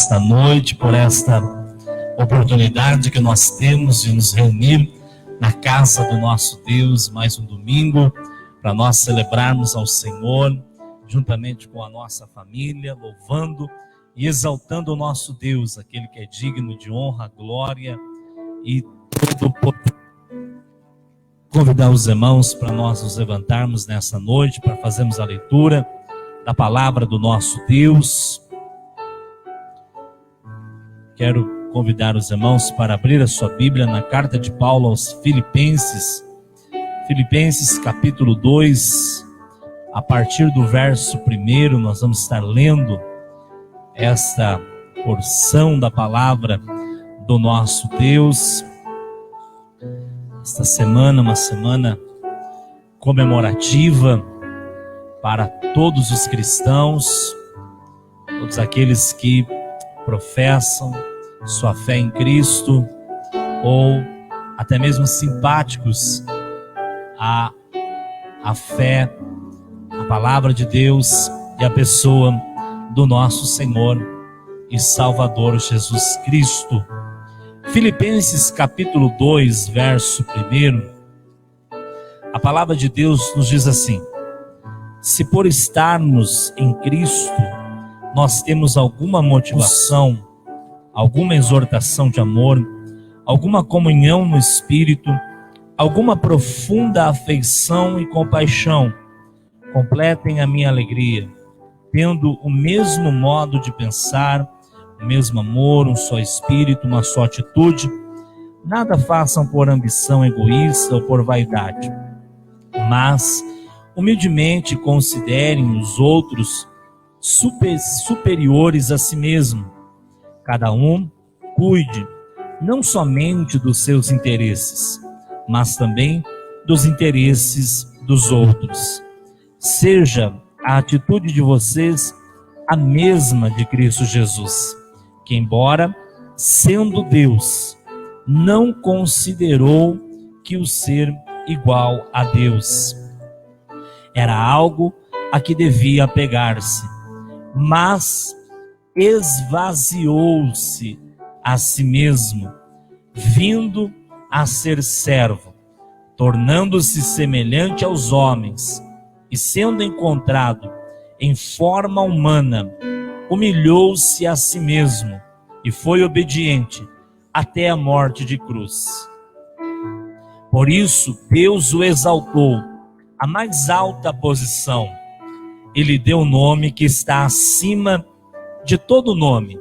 nesta noite, por esta oportunidade que nós temos de nos reunir na casa do nosso Deus, mais um domingo, para nós celebrarmos ao Senhor, juntamente com a nossa família, louvando e exaltando o nosso Deus, aquele que é digno de honra, glória e todo o poder. Convidar os irmãos para nós nos levantarmos nessa noite, para fazermos a leitura da palavra do nosso Deus. Quero convidar os irmãos para abrir a sua Bíblia na carta de Paulo aos Filipenses, Filipenses capítulo 2, a partir do verso 1, nós vamos estar lendo esta porção da palavra do nosso Deus. Esta semana, uma semana comemorativa para todos os cristãos, todos aqueles que professam sua fé em Cristo, ou até mesmo simpáticos à fé, à palavra de Deus e à pessoa do nosso Senhor e Salvador Jesus Cristo. Filipenses capítulo 2, verso 1, a palavra de Deus nos diz assim: se por estarmos em Cristo, nós temos alguma motivação, alguma exortação de amor, alguma comunhão no Espírito, alguma profunda afeição e compaixão, completem a minha alegria, tendo o mesmo modo de pensar, o mesmo amor, um só Espírito, uma só atitude. Nada façam por ambição egoísta ou por vaidade, mas humildemente considerem os outros superiores a si mesmo. Cada um cuide não somente dos seus interesses, mas também dos interesses dos outros. Seja a atitude de vocês a mesma de Cristo Jesus, que embora sendo Deus, não considerou que o ser igual a Deus era algo a que devia apegar-se, mas esvaziou-se a si mesmo, vindo a ser servo, tornando-se semelhante aos homens, e sendo encontrado em forma humana, humilhou-se a si mesmo e foi obediente até a morte de cruz. Por isso Deus o exaltou à mais alta posição. Ele deu o nome que está acima de todo nome,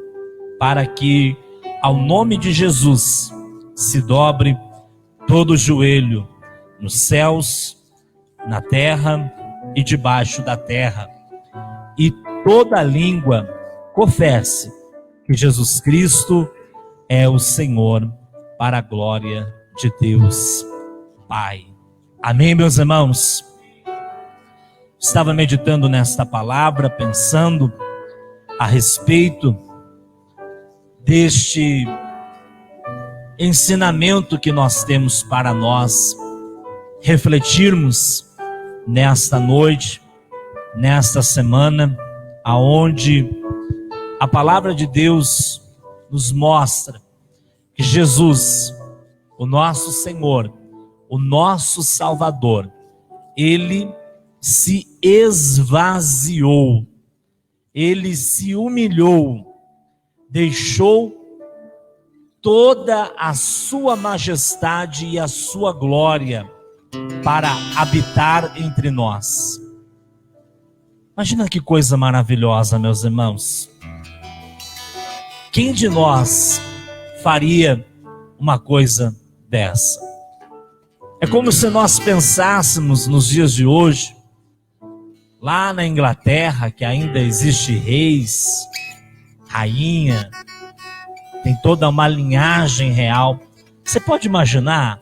para que ao nome de Jesus se dobre todo o joelho, nos céus, na terra e debaixo da terra, e toda língua confesse que Jesus Cristo é o Senhor, para a glória de Deus Pai. Amém, meus irmãos? Estava meditando nesta palavra, pensando a respeito deste ensinamento que nós temos para nós refletirmos nesta noite, nesta semana, aonde a palavra de Deus nos mostra que Jesus, o nosso Senhor, o nosso Salvador, Ele se esvaziou, Ele se humilhou, deixou toda a sua majestade e a sua glória para habitar entre nós. Imagina que coisa maravilhosa, meus irmãos. Quem de nós faria uma coisa dessa? É como se nós pensássemos nos dias de hoje, lá na Inglaterra, que ainda existe reis, rainha, tem toda uma linhagem real. Você pode imaginar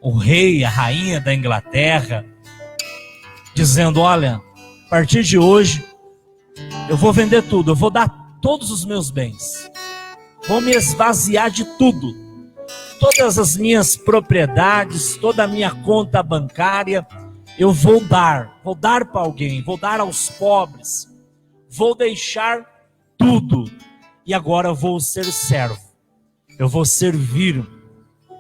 o rei, a rainha da Inglaterra, dizendo: olha, a partir de hoje, eu vou vender tudo, eu vou dar todos os meus bens, vou me esvaziar de tudo, todas as minhas propriedades, toda a minha conta bancária, eu vou dar para alguém, vou dar aos pobres, vou deixar tudo e agora vou ser servo. Eu vou servir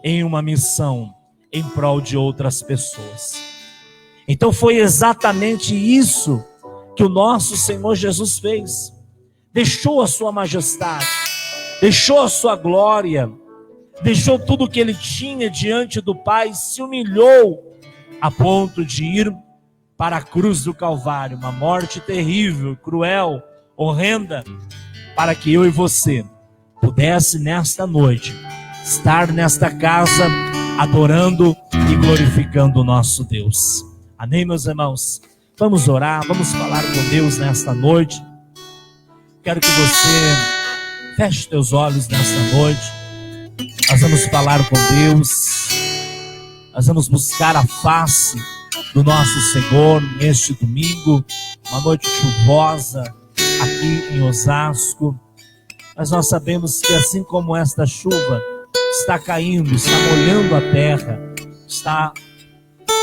em uma missão em prol de outras pessoas. Então foi exatamente isso que o nosso Senhor Jesus fez. Deixou a sua majestade, deixou a sua glória, deixou tudo o que ele tinha diante do Pai, se humilhou a ponto de ir para a cruz do Calvário, uma morte terrível, cruel, horrenda, para que eu e você pudesse nesta noite estar nesta casa adorando e glorificando o nosso Deus. Amém, meus irmãos? Vamos orar, vamos falar com Deus nesta noite. Quero que você feche teus olhos nesta noite. Nós vamos falar com Deus. Nós vamos buscar a face do nosso Senhor neste domingo, uma noite chuvosa aqui em Osasco. Mas nós sabemos que assim como esta chuva está caindo, está molhando a terra, está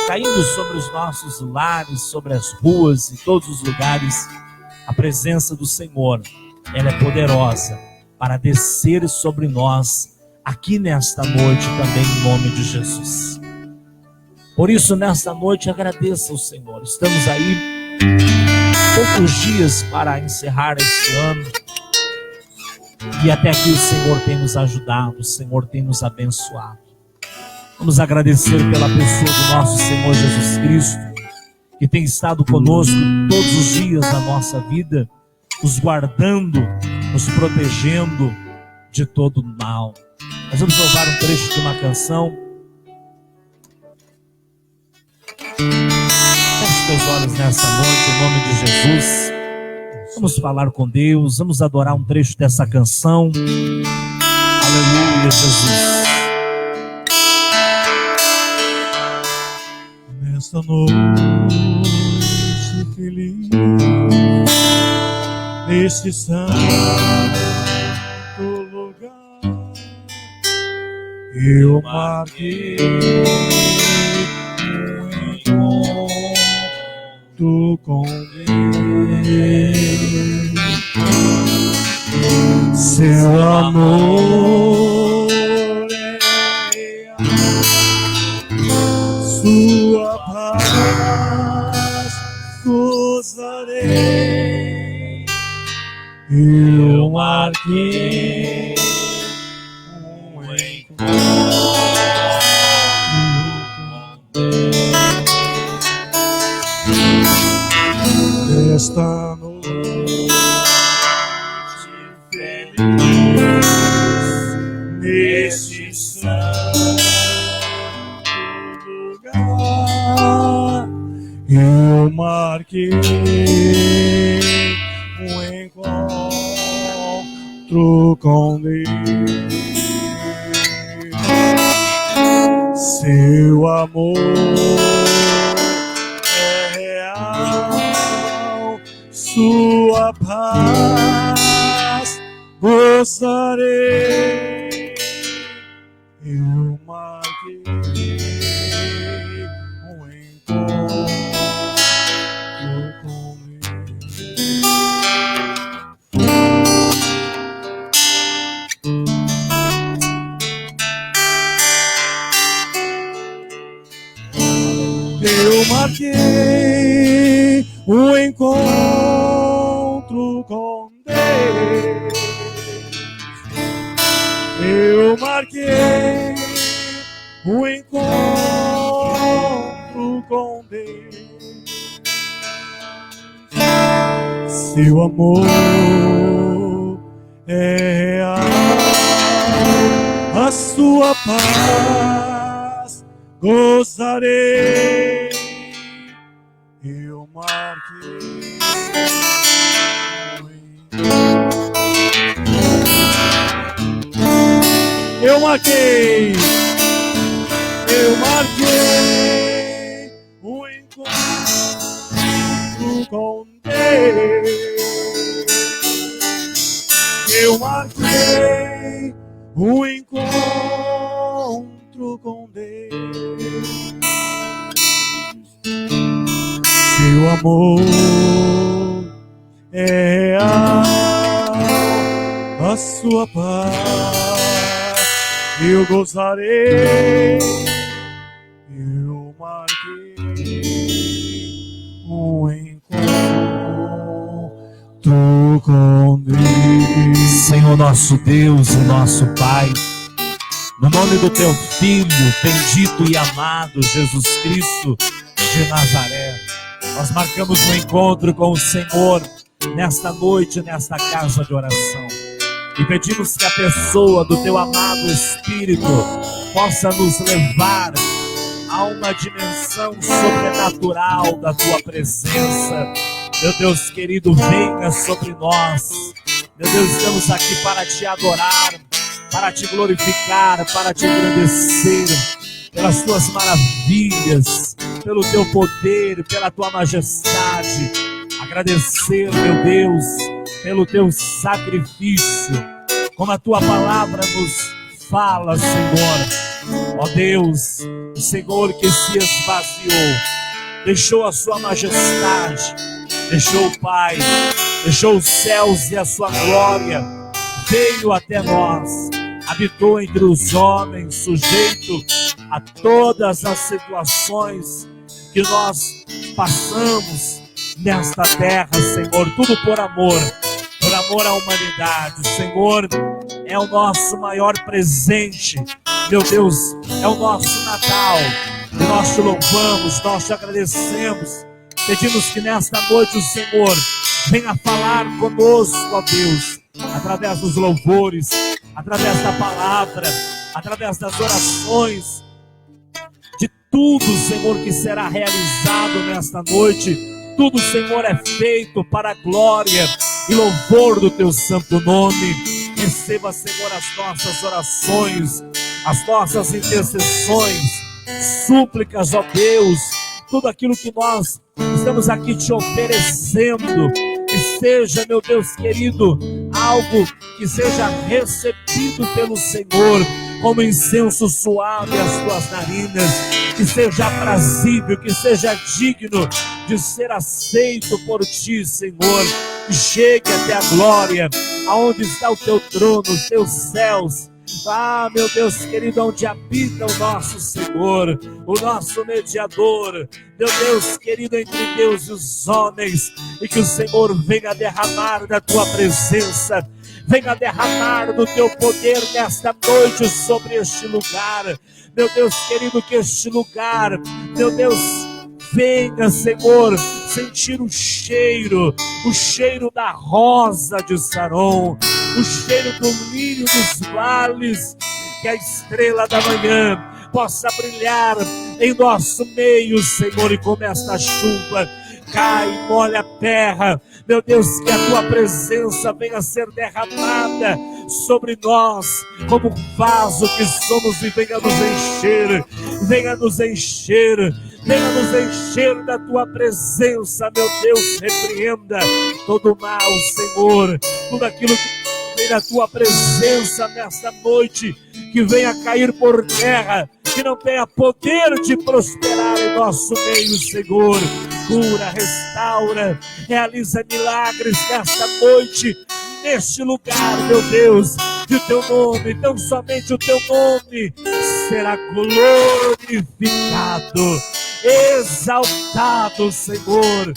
caindo sobre os nossos lares, sobre as ruas e todos os lugares, a presença do Senhor, ela é poderosa para descer sobre nós aqui nesta noite também, em nome de Jesus. Por isso, nesta noite, agradeça ao Senhor. Estamos aí poucos dias para encerrar este ano, e até aqui o Senhor tem nos ajudado, o Senhor tem nos abençoado. Vamos agradecer pela pessoa do nosso Senhor Jesus Cristo, que tem estado conosco todos os dias da nossa vida, nos guardando, nos protegendo de todo mal. Nós vamos louvar um trecho de uma canção. Feche teus olhos nessa noite, em nome de Jesus. Vamos falar com Deus, vamos adorar um trecho dessa canção. Aleluia, Jesus. Nesta noite feliz, neste santo lugar, eu marquei um encontro com Deus. Seu amor é real, sua paz gozarei. Eu marquei um encontro com Deus. Nesta noite feliz, neste santo lugar, eu marquei um encontro com Deus. Seu amor é real, sua paz gozarei. Eu marquei um encontro com Deus. Eu marquei um encontro com Deus. Eu marquei um encontro com Deus. Seu amor é real, a sua paz gozarei. Eu marquei Eu marquei um encontro com Deus. Eu marquei um encontro com Deus. Seu amor é real, a sua paz. Eu gozarei, eu marquei um encontro com Deus. Senhor nosso Deus e nosso Pai, no nome do teu Filho, bendito e amado Jesus Cristo de Nazaré, nós marcamos um encontro com o Senhor nesta noite, nesta casa de oração. E pedimos que a pessoa do teu amado Espírito possa nos levar a uma dimensão sobrenatural da tua presença. Meu Deus querido, venha sobre nós. Meu Deus, estamos aqui para te adorar, para te glorificar, para te agradecer pelas tuas maravilhas, pelo teu poder, pela tua majestade. Agradecer, meu Deus, pelo teu sacrifício, como a tua palavra nos fala, Senhor. Ó Deus, o Senhor que se esvaziou, deixou a sua majestade, deixou o Pai, deixou os céus e a sua glória, veio até nós, habitou entre os homens, sujeito a todas as situações que nós passamos nesta terra, Senhor, tudo por amor à humanidade. O Senhor é o nosso maior presente, meu Deus, é o nosso Natal, e nós te louvamos, nós te agradecemos, pedimos que nesta noite o Senhor venha falar conosco, ó Deus, através dos louvores, através da palavra, através das orações, de tudo, Senhor, que será realizado nesta noite. Tudo, Senhor, é feito para a glória e louvor do teu santo nome. Receba, Senhor, as nossas orações, as nossas intercessões, súplicas, ó Deus, tudo aquilo que nós estamos aqui te oferecendo, que seja, meu Deus querido, algo que seja recebido pelo Senhor como incenso suave às tuas narinas, que seja aprazível, que seja digno de ser aceito por ti, Senhor. Que chegue até a glória, aonde está o teu trono, os teus céus. Ah, meu Deus querido, onde habita o nosso Senhor, o nosso mediador, meu Deus querido, entre Deus e os homens, e que o Senhor venha derramar da tua presença, venha derramar do teu poder nesta noite sobre este lugar. Meu Deus querido, que este lugar, meu Deus, venha, Senhor, sentir o cheiro da rosa de Saron, o cheiro do lírio dos vales, que a estrela da manhã possa brilhar em nosso meio, Senhor, e como esta chuva cai, molha a terra, meu Deus, que a tua presença venha a ser derramada sobre nós, como vaso que somos, e venha nos encher, venha nos encher, venha nos encher da tua presença, meu Deus. Repreenda todo mal, Senhor, tudo aquilo que vem da tua presença nesta noite, que venha cair por terra, que não tenha poder de prosperar em nosso meio, Senhor. Cura, restaura, realiza milagres nesta noite, neste lugar, meu Deus, e o teu nome, tão somente o teu nome, será glorificado, exaltado, Senhor.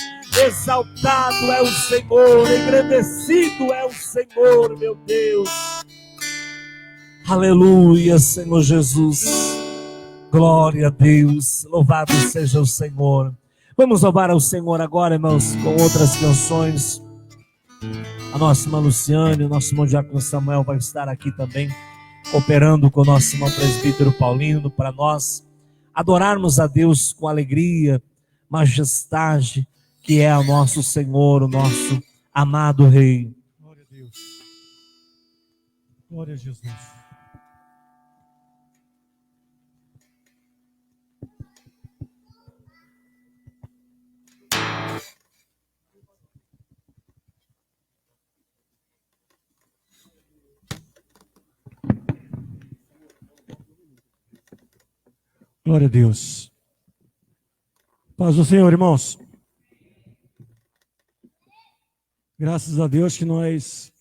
Exaltado é o Senhor, engrandecido é o Senhor, meu Deus. Aleluia, Senhor Jesus. Glória a Deus, louvado seja o Senhor. Vamos louvar ao Senhor agora, irmãos, com outras canções. A nossa irmã Luciane, o nosso irmão Diácono Samuel vai estar aqui também, cooperando com o nosso irmão presbítero Paulino, para nós adorarmos a Deus com alegria, majestade, que é o nosso Senhor, o nosso amado Rei. Glória a Deus. Glória a Jesus. Glória a Deus. Paz do Senhor, irmãos. Graças a Deus que nós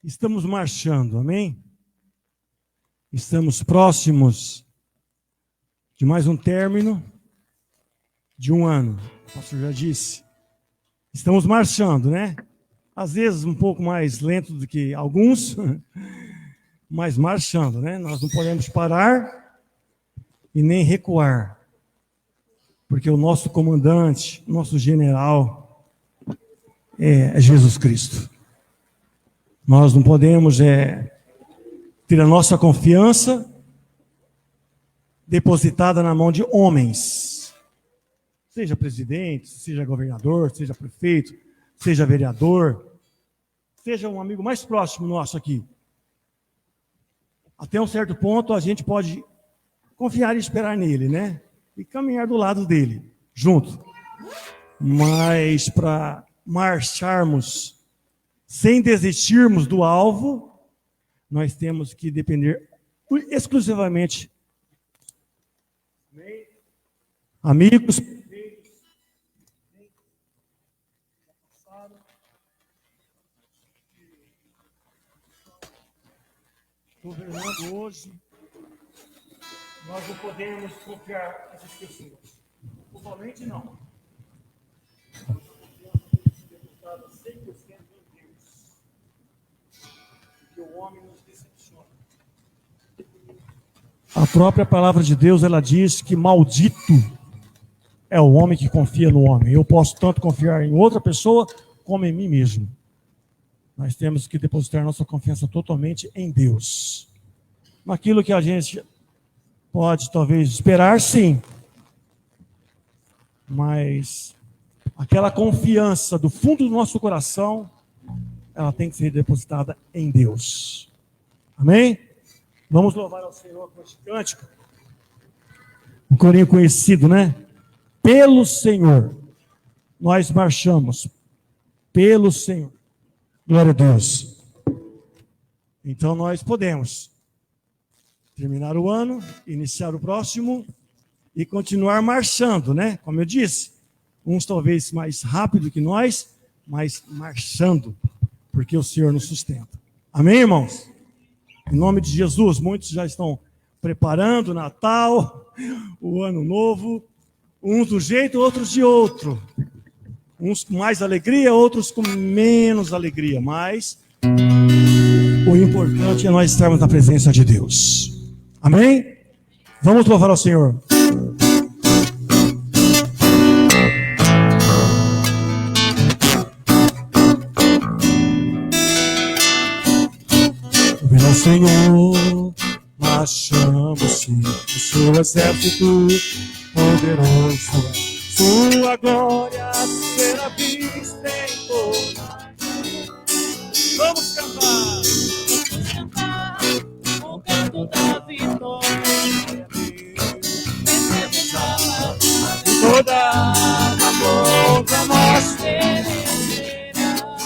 Estamos marchando, amém? Estamos próximos de mais um término de um ano. O pastor já disse. Estamos marchando, né? Às vezes um pouco mais lento do que alguns, mas marchando, né? Nós não podemos parar e nem recuar. Porque o nosso comandante, nosso general é Jesus Cristo. Nós não podemos ter a nossa confiança depositada na mão de homens. Seja presidente, seja governador, seja prefeito, seja vereador, seja um amigo mais próximo nosso aqui. Até um certo ponto a gente pode confiar e esperar nele, né? E caminhar do lado dele, junto. Mas para marcharmos sem desistirmos do alvo, nós temos que depender exclusivamente amigos, governando hoje, nós não podemos confiar nessas pessoas. Totalmente não. Nós devemos estar 100% em Deus. Porque o homem nos decepciona. A própria palavra de Deus, ela diz que maldito é o homem que confia no homem. Eu posso tanto confiar em outra pessoa como em mim mesmo. Nós temos que depositar nossa confiança totalmente em Deus. Naquilo que a gente pode talvez esperar, sim. Mas aquela confiança do fundo do nosso coração, ela tem que ser depositada em Deus. Amém? Vamos louvar ao Senhor com este cântico. Um corinho conhecido, né? Pelo Senhor, nós marchamos. Pelo Senhor. Glória a Deus. Então nós podemos terminar o ano, iniciar o próximo e continuar marchando, né? Como eu disse, uns talvez mais rápido que nós, mas marchando, porque o Senhor nos sustenta. Amém, irmãos? Em nome de Jesus, muitos já estão preparando o Natal, o Ano Novo, uns de um jeito, outros de outro. Uns com mais alegria, outros com menos alegria, mas o importante é nós estarmos na presença de Deus. Amém? Vamos louvar ao Senhor. Vem ao Senhor, marchamos sim, o seu exército poderoso. Sua glória será vista em toda. Vamos cantar. Vamos cantar o canto da vitória. Vencemos a Toda a boca nós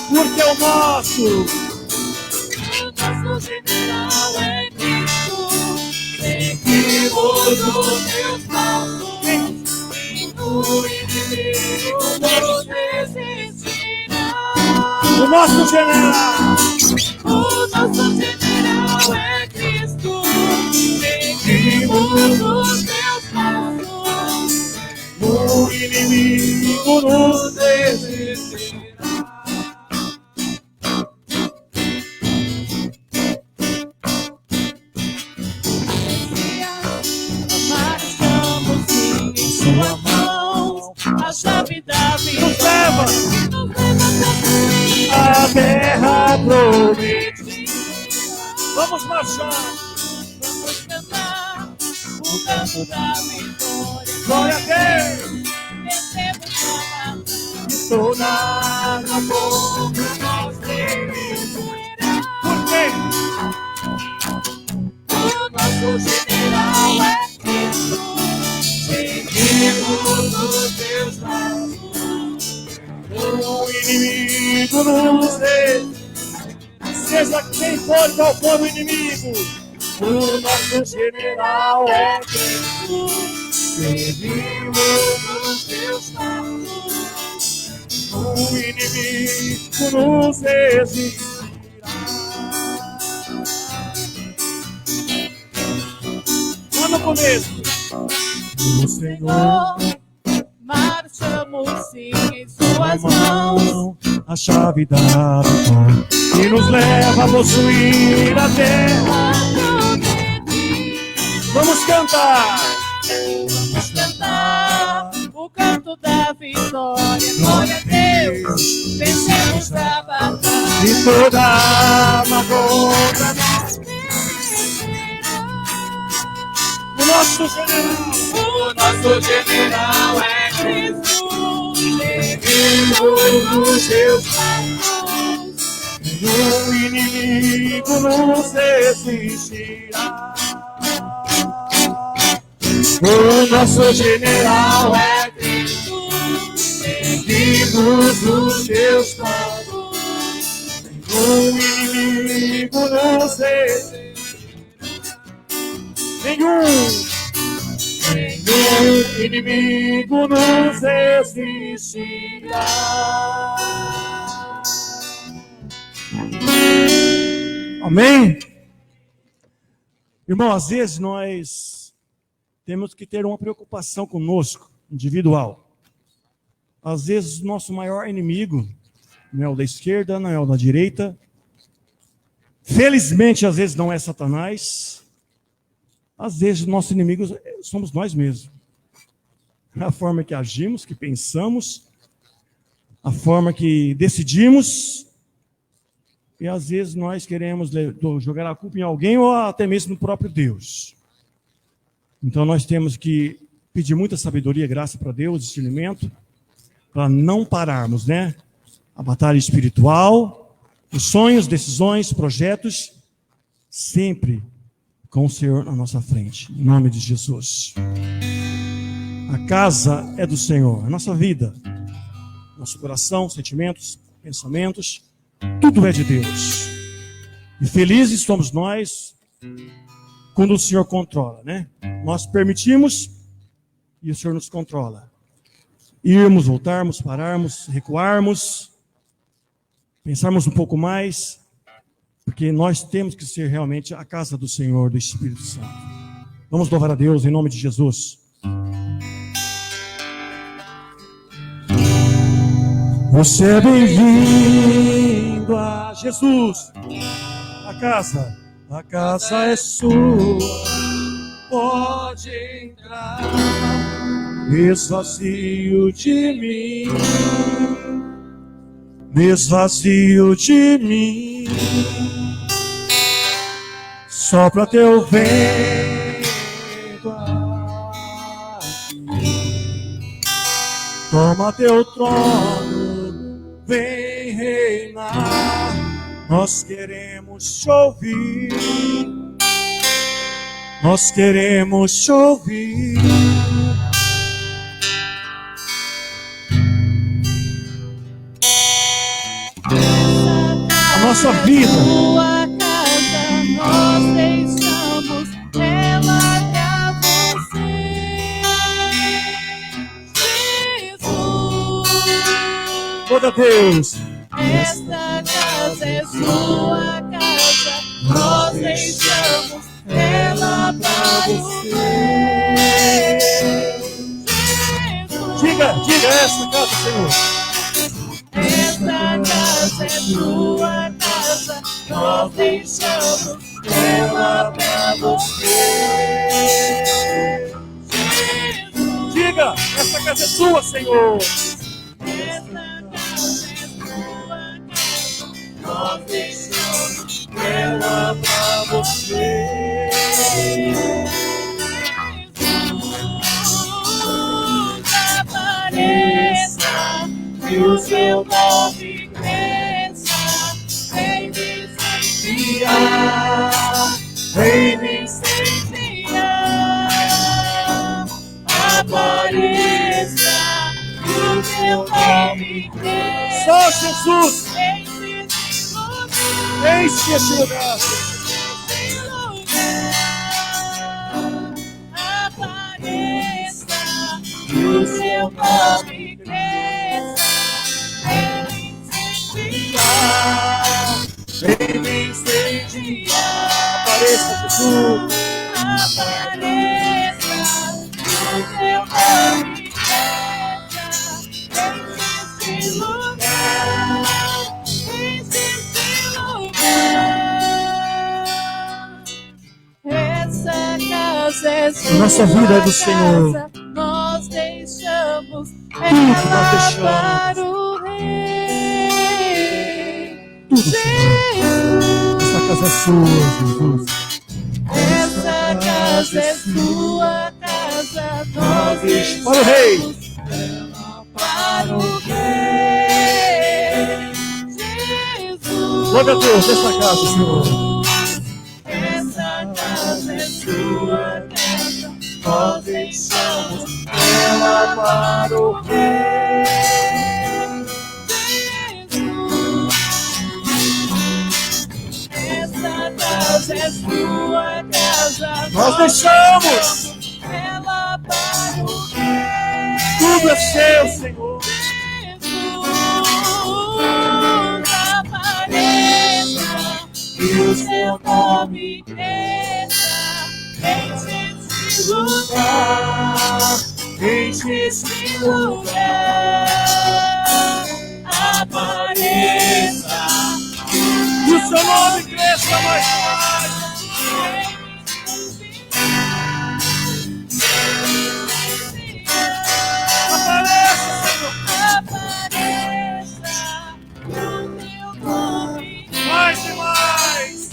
porque o nosso general é Cristo. Seguimos os teus passos. O inimigo nos resistirá. o nosso general O nosso general é Cristo. Seguimos os teus passos. o inimigo nos resistirá. Marchamos em sua mão, a chave da vida nos leva a à terra prometida. prometida. Vamos marchar. Vamos cantar o canto da vitória. Glória a Deus. Vencemos a batalha. Estou na Boca nós resistirá. Por quê? O nosso general é Cristo. Seguimos os teus passos. O inimigo nos resiste. Seja quem for, qual for o inimigo, o nosso general é Cristo. Seguimos os teus passos. o inimigo nos resistirá. no começo. O Senhor, marchamos sim em suas mãos. a chave da vitória que nos leva a possuir a terra. Vamos cantar. Vamos cantar o canto da vitória. Glória a Deus, vencemos a batalha. De toda arma contra nós. O nosso general é Cristo, vivo nos seus passos. o inimigo nos resistirá. O nosso general é Cristo, vivo nos seus passos. O inimigo nos resistirá. Nenhum inimigo nos resistirá. Amém? Irmão, às vezes nós temos que ter uma preocupação conosco, individual. Às vezes o nosso maior inimigo não é o da esquerda, não é o da direita. Felizmente, às vezes não é Satanás. Às vezes, nossos inimigos somos nós mesmos. A forma que agimos, que pensamos, a forma que decidimos. E às vezes nós queremos jogar a culpa em alguém ou até mesmo no próprio Deus. Então nós temos que pedir muita sabedoria, graça para Deus, discernimento, para não pararmos, né? A batalha espiritual, os sonhos, decisões, projetos, sempre com o Senhor na nossa frente, em nome de Jesus. A casa é do Senhor, a nossa vida, nosso coração, sentimentos, pensamentos, tudo é de Deus. E felizes somos nós quando o Senhor controla, né? Nós permitimos e o Senhor nos controla. Irmos, voltarmos, pararmos, recuarmos, pensarmos um pouco mais, porque nós temos que ser realmente a casa do Senhor, do Espírito Santo. Vamos louvar a Deus em nome de Jesus. Você é bem-vindo a Jesus. A casa é sua. Pode entrar. Esvazio de mim. Esvazio de mim. Sopra teu vento aqui. Toma teu trono, vem reinar. Nós queremos te ouvir. Nós queremos te ouvir. A nossa vida. Tua casa nós deixamos, ela pra você, Jesus. Toda Deus. Esta casa é sua casa, nós deixamos ela pra você, Jesus. Diga esta casa, Senhor. Esta casa é tua casa, nós deixamos ela pra você, Jesus. Diga, esta casa é sua, Senhor. Esta casa é tua casa, nós deixamos ela pra você, Jesus. Apareça e o seu nome cresça, vem me incendiar, vem me incendiar. Apareça e o seu nome cresça, Só Jesus. enche esse lugar, Enche esse lugar. apareça e o seu nome cresça, vem me incendiar, Apareça, Jesus. apareça, o teu nome cresça, enche esse lugar, enche esse lugar. Essa casa é sua Nossa vida é do Senhor. casa, nós deixamos nós ela deixamos. para o Rei. Tudo, Senhor. Essa casa é sua, Jesus. Essa casa é sua casa, nós deixamos Para o Rei. ela para o Rei. Jesus. Glória a Deus, essa casa, Senhor. Essa casa é sua casa, nós deixamos ela para o Rei. Jesus. Essa casa é sua casa, Nós deixamos. ela para o Rei. Tudo é seu, Senhor. Jesus, apareça, e o seu nome cresça, enche esse lugar, enche esse lugar, apareça, Que o seu nome cresça mais. Apareça, Senhor. apareça, o teu nome Mais e mais.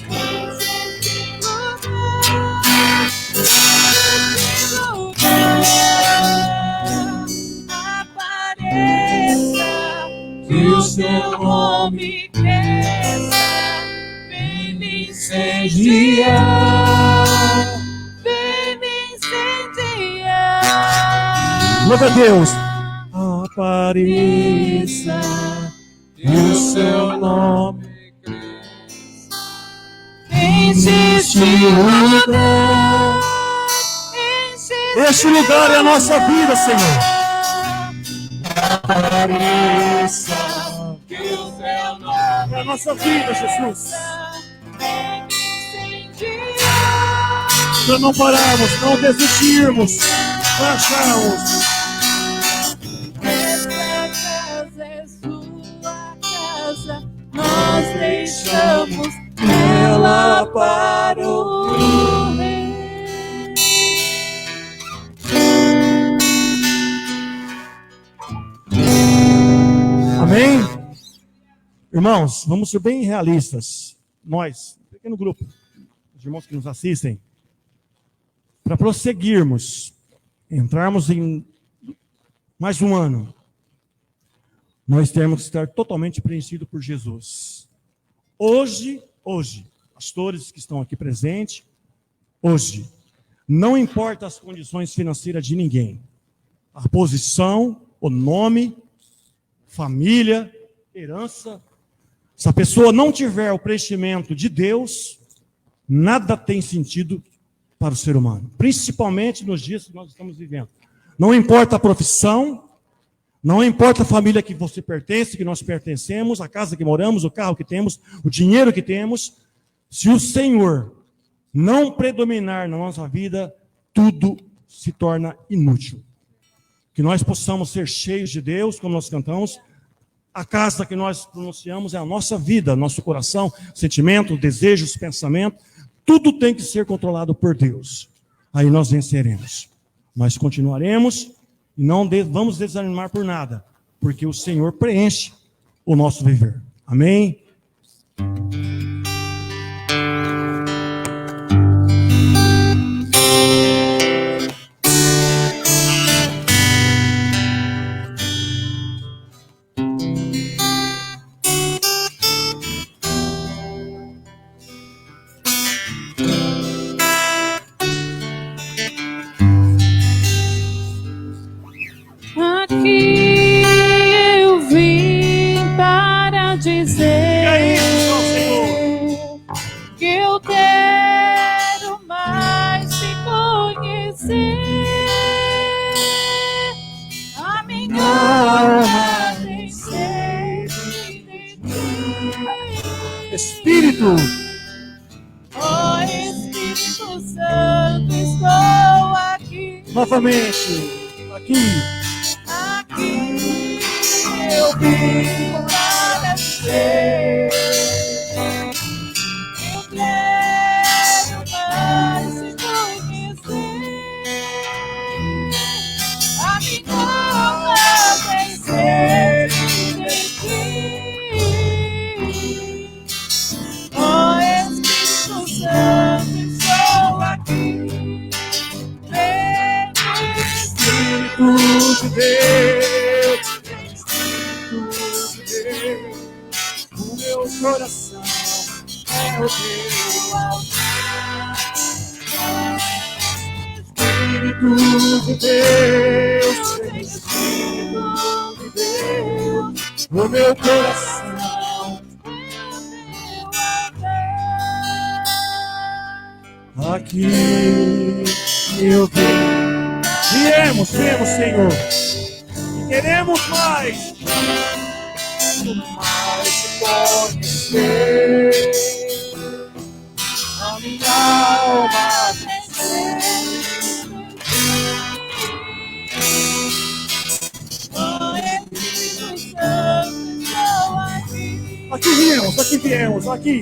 Que o seu nome cresça, vem me incendiar, vem me incendiar. Glória a Deus. Apareça. Que o seu nome enche este lugar, enche Este lugar é a nossa vida, Senhor. apareça, que o seu nome É a nossa vida, Jesus. vem me incendiar. Para não pararmos, não desistirmos, não acharmos. Essa casa é sua casa, nós deixamos ela para o Rei. Amém? Irmãos, vamos ser bem realistas. Nós, pequeno grupo, os irmãos que nos assistem, para prosseguirmos, entrarmos em mais um ano, nós temos que estar totalmente preenchidos por Jesus. Hoje, pastores que estão aqui presentes, hoje, não importa as condições financeiras de ninguém, a posição, o nome, família, herança, se a pessoa não tiver o preenchimento de Deus, nada tem sentido para o ser humano, principalmente nos dias que nós estamos vivendo. Não importa a profissão, não importa a família que você pertence, que nós pertencemos, a casa que moramos, o carro que temos, o dinheiro que temos, se o Senhor não predominar na nossa vida, tudo se torna inútil. Que nós possamos ser cheios de Deus, como nós cantamos. A casa que nós pronunciamos é a nossa vida, nosso coração, sentimentos, desejos, pensamentos. Tudo tem que ser controlado por Deus. Aí nós venceremos. Nós continuaremos e não vamos desanimar por nada, porque o Senhor preenche o nosso viver. Amém? Aqui eu vim para dizer que eu quero mais te conhecer. A minha alma tem sede de ti. Espírito, Ó Espírito Santo, Novamente. Aqui eu vim para ser. Eu quero mais te conhecer. A minha alma tem sede de ti. Oh, Espírito Santo, estou aqui. Espírito de Deus, Espírito de Deus, o meu coração é o teu altar. Espírito de Deus, Espírito de Deus, o meu coração aqui eu venho. Viemos, Senhor, e queremos mais te conhecer. A minha alma aqui viemos, aqui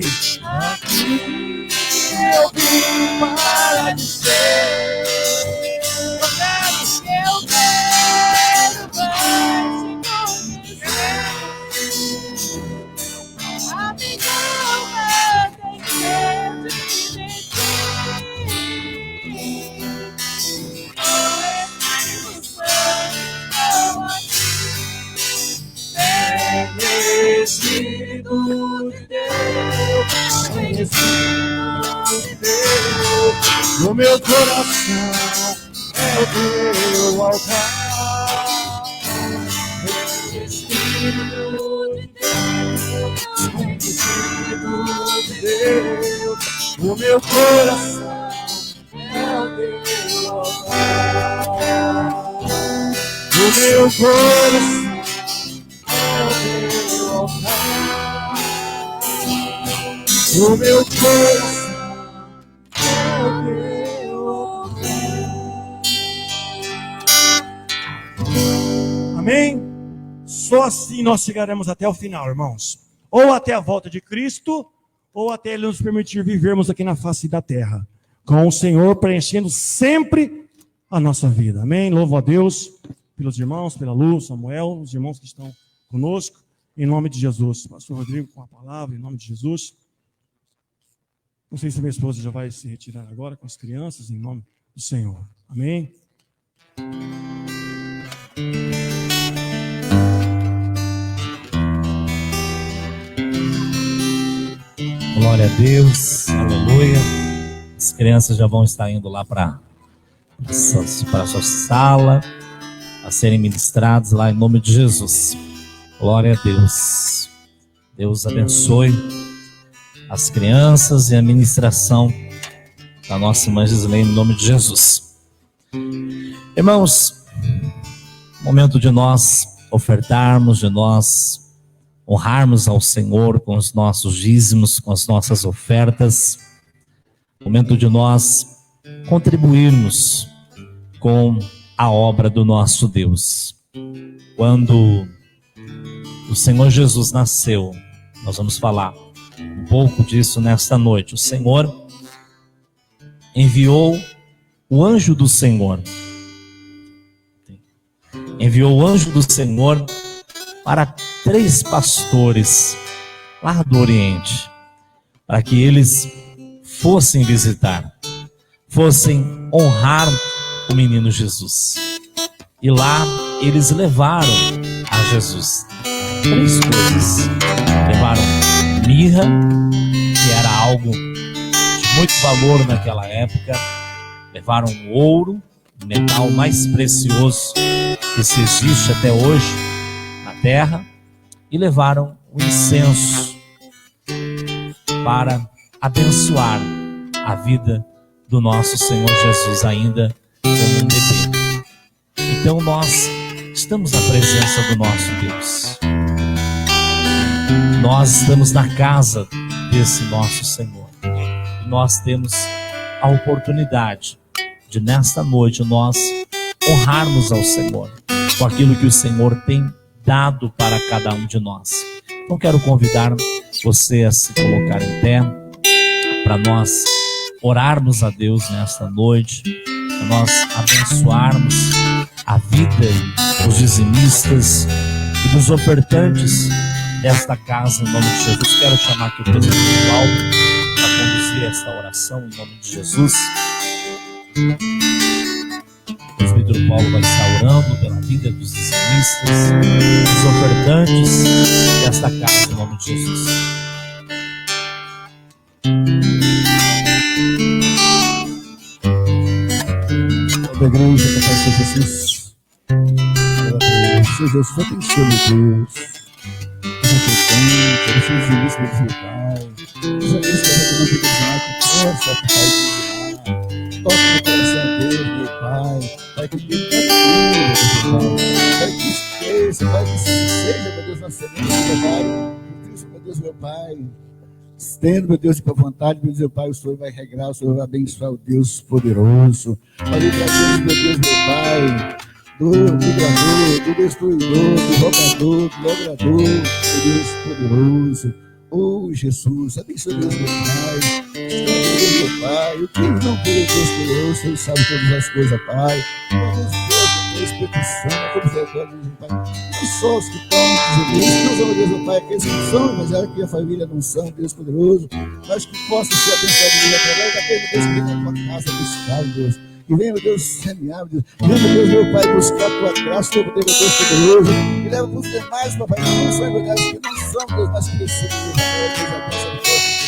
eu vim para dizer. Eu quero mais te conhecer. A minha alma tem sede de ti. Oh, Espírito Santo, estou aqui. Vem, Espírito de Deus, vem, Espírito de Deus, no meu coração é o teu altar. Vem, Espírito de Deus, vem, Espírito de Deus, no meu coração é o teu altar. O meu coração o meu coração é o teu altar. Amém? Só assim nós chegaremos até o final, irmãos. Ou até a volta de Cristo, ou até Ele nos permitir vivermos aqui na face da terra, com o Senhor preenchendo sempre a nossa vida. Amém? Louvo a Deus pelos irmãos, pela Lu, Samuel, os irmãos que estão conosco, em nome de Jesus. Pastor Rodrigo com a palavra, em nome de Jesus. Não sei se minha esposa já vai se retirar agora com as crianças, em nome do Senhor. Amém? Glória a Deus, aleluia. As crianças já vão estar indo lá para a sua sala, a serem ministrados lá em nome de Jesus. Glória a Deus. Deus abençoe as crianças e a ministração da nossa irmã Gislaine, em nome de Jesus. Irmãos, momento de nós ofertarmos, de nós honrarmos ao Senhor com os nossos dízimos, com as nossas ofertas. Momento de nós contribuirmos com a obra do nosso Deus. Quando o Senhor Jesus nasceu, nós vamos falar um pouco disso nesta noite. O Senhor enviou o anjo do Senhor. Enviou o anjo do Senhor para 3 pastores lá do Oriente, para que eles fossem visitar, fossem honrar o menino Jesus. E lá eles levaram a Jesus 3 coisas. Levaram mirra, que era algo de muito valor naquela época. Levaram ouro, o metal mais precioso que se existe até hoje na terra. E levaram o incenso para abençoar a vida do nosso Senhor Jesus ainda como um bebê. Então nós estamos na presença do nosso Deus. Nós estamos na casa desse nosso Senhor. E nós temos a oportunidade de nesta noite nós honrarmos ao Senhor com aquilo que o Senhor tem dado para cada um de nós. Então quero convidar você a se colocar em pé para nós orarmos a Deus nesta noite, para nós abençoarmos a vida dos dizimistas e dos ofertantes desta casa em nome de Jesus. Quero chamar aqui o presbítero Paulo para conduzir esta oração em nome de Jesus. O presbítero Paulo vai estar orando pela vida dos dizimistas, dos ofertantes desta casa em nome de Jesus. Da igreja da Paz de Jesus. Senhor Deus, foi abençoe, meu Deus. Os ofertantes, os dizimistas, meu Pai. Os amigos que não tem que força, Pai, de toque no coração dele, meu Pai. Pai, que ele tenha tudo, meu Pai. Pai, que esqueça, Pai, que seja, meu Deus, na semente, meu Pai. Que Cristo, meu Deus, meu Pai. Estendo, meu Deus, de tua vontade, meu Pai, o Senhor vai regrar, o Senhor vai abençoar o Deus poderoso. Olha para Deus, meu Deus, meu Pai, do migrador, do destruidor, do roubador, do logrador, meu Deus poderoso. Oh, Jesus, abençoe Deus, meu Pai. Deus, meu Pai, o que ele não vê, Deus poderoso, Ele sabe todas as coisas, Pai. Deus, Espírito Santo, como você pode, meu Pai. Não só os que estão, Jesus, não, Deus, meu Pai, aqueles que são, mas é que a família não são, Deus poderoso, mas que possa ser abençoado, Deus, através daquele Deus que vem na tua casa buscar, Deus. Que venha, meu Deus, semear, Deus. Venha, meu Deus, meu Pai, buscar a tua graça, teu poder, meu Deus poderoso. E leva para os demais, papai, que não são, meu Deus, que não são, Deus, mas que precisam, Deus,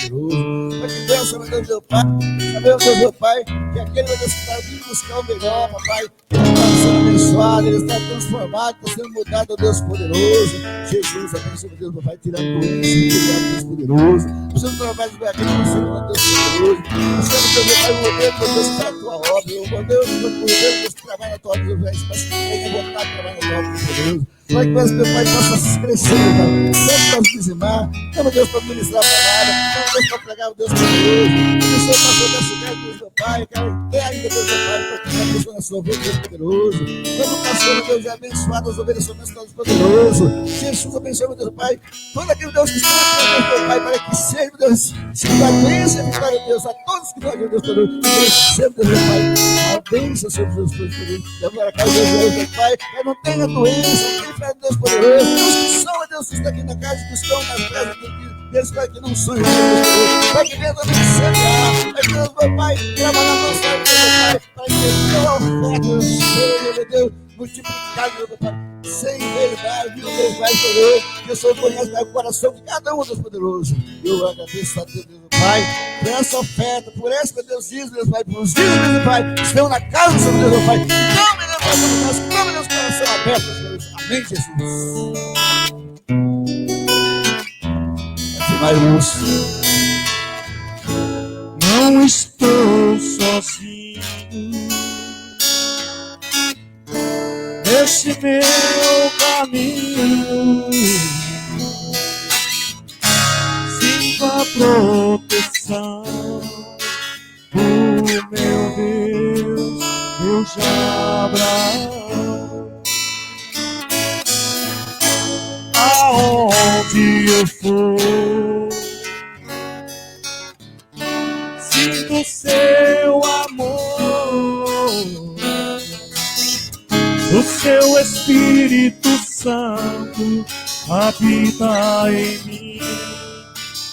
poderoso. Mas que pensa, meu Deus, meu Pai, meu Deus, meu Pai, que aquele, meu Deus, que está vindo buscar o melhor, papai, ele está sendo abençoado, ele está transformado, está sendo mudado, meu Deus poderoso. Jesus, abençoa, meu Deus, meu Pai, tirando doença, meu Deus poderoso. O Senhor trabalha de verdade, o Senhor, meu Deus poderoso. O Senhor, meu Pai, o poder, meu Deus, para a tua obra, meu Deus, meu Deus, que trabalha na tua obra, meu Deus, mas que tem vontade de trabalhar na tua obra, poderoso. Pai, que meu Pai possa crescer, meu Pai. Deus para dizimar, meu Deus, para ministrar a palavra, meu Deus, para pregar o Deus poderoso. Que o Senhor passou dessa ideia, Deus, meu Pai, que tem ainda, Deus, meu Pai, para que a pessoa na sua vida, Deus poderoso. Todo pastor, meu Deus, é abençoado, as ovelhas são abençoadas, poderoso. Jesus, abençoe, meu Deus, Pai. Todo aquele Deus que está aqui, meu Pai, para que seja, meu Deus, se dá bênção, vitória, Deus, a todos que vão, Deus poderoso. Sempre, Deus, meu Pai, a bênção, Senhor, Deus poderoso. Agora, cara, Deus, meu Pai, que não tenha doença, não tenha Deus poderoso, Deus que são, Deus que está aqui na casa, que estão nas casas, Deus, Pai, que não são, Deus poderoso, Pai, que venha também semear, Pai, Deus, meu Pai, trabalhar na nossa vida, meu Pai, para que a oferta seja, meu Deus, multiplicada, meu Pai, 100 vezes mais, 1000 vezes mais, poderoso, que o Senhor conhece o coração de cada um, Deus poderoso. Eu agradeço a Deus, meu Pai, por essa oferta, por essa, meu Deus, diz, meu Pai, por os dias, meu Pai, que estão na casa do Senhor, meu Pai, não, meu Pai, não, meu Deus, coração aberto, Deus. Amém, Jesus. Assim, mais irmãos. Não estou sozinho nesse meu caminho, sinto a proteção do meu Deus, meu Abraão. Aonde eu for, sinto seu amor, o seu Espírito Santo habita em mim,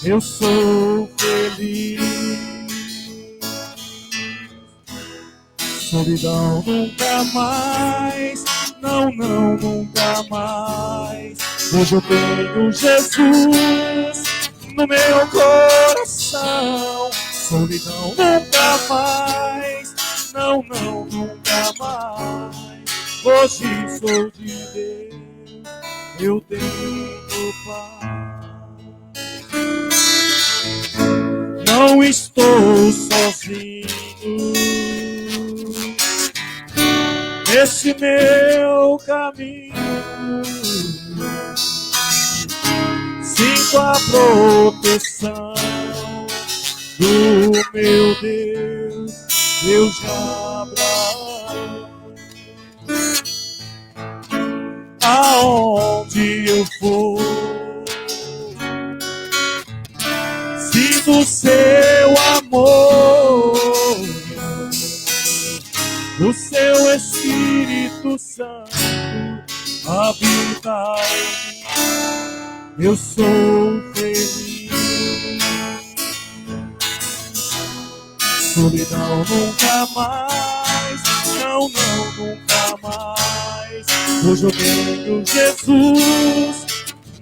eu sou feliz. Solidão nunca mais, não, nunca mais. Hoje eu tenho Jesus no meu coração. Solidão nunca mais, não, nunca mais. Hoje sou de Deus, eu tenho paz. Não estou sozinho nesse meu caminho, sinto a proteção do meu Deus, Abraão. Santo habita em mim. Eu sou feliz. Solidão nunca mais, não, nunca mais. Hoje eu tenho Jesus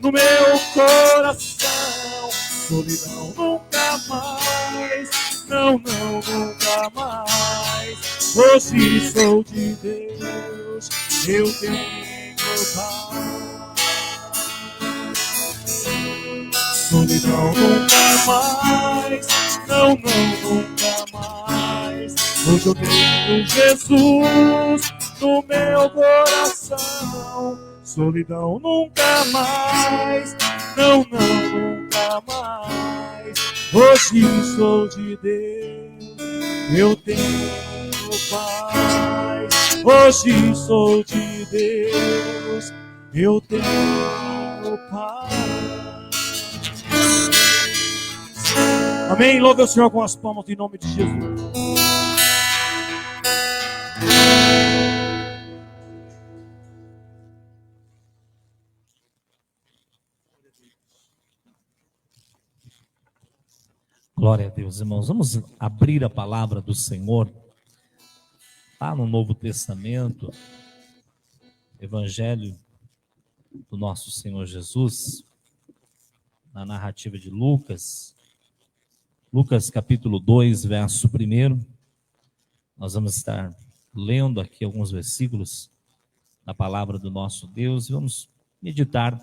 no meu coração. Solidão nunca mais, não, nunca mais. Hoje sou de Deus, eu tenho paz. Solidão nunca mais, não, nunca mais. Hoje eu tenho Jesus no meu coração. Solidão nunca mais, não, nunca mais. Hoje sou de Deus, eu tenho paz. Hoje sou de Deus, eu tenho paz. Amém? Louve o Senhor com as palmas em nome de Jesus. Glória a Deus, irmãos. Vamos abrir a palavra do Senhor lá no Novo Testamento, Evangelho do nosso Senhor Jesus, na narrativa de Lucas. Lucas capítulo 2, verso 1. Nós vamos estar lendo aqui alguns versículos da palavra do nosso Deus e vamos meditar.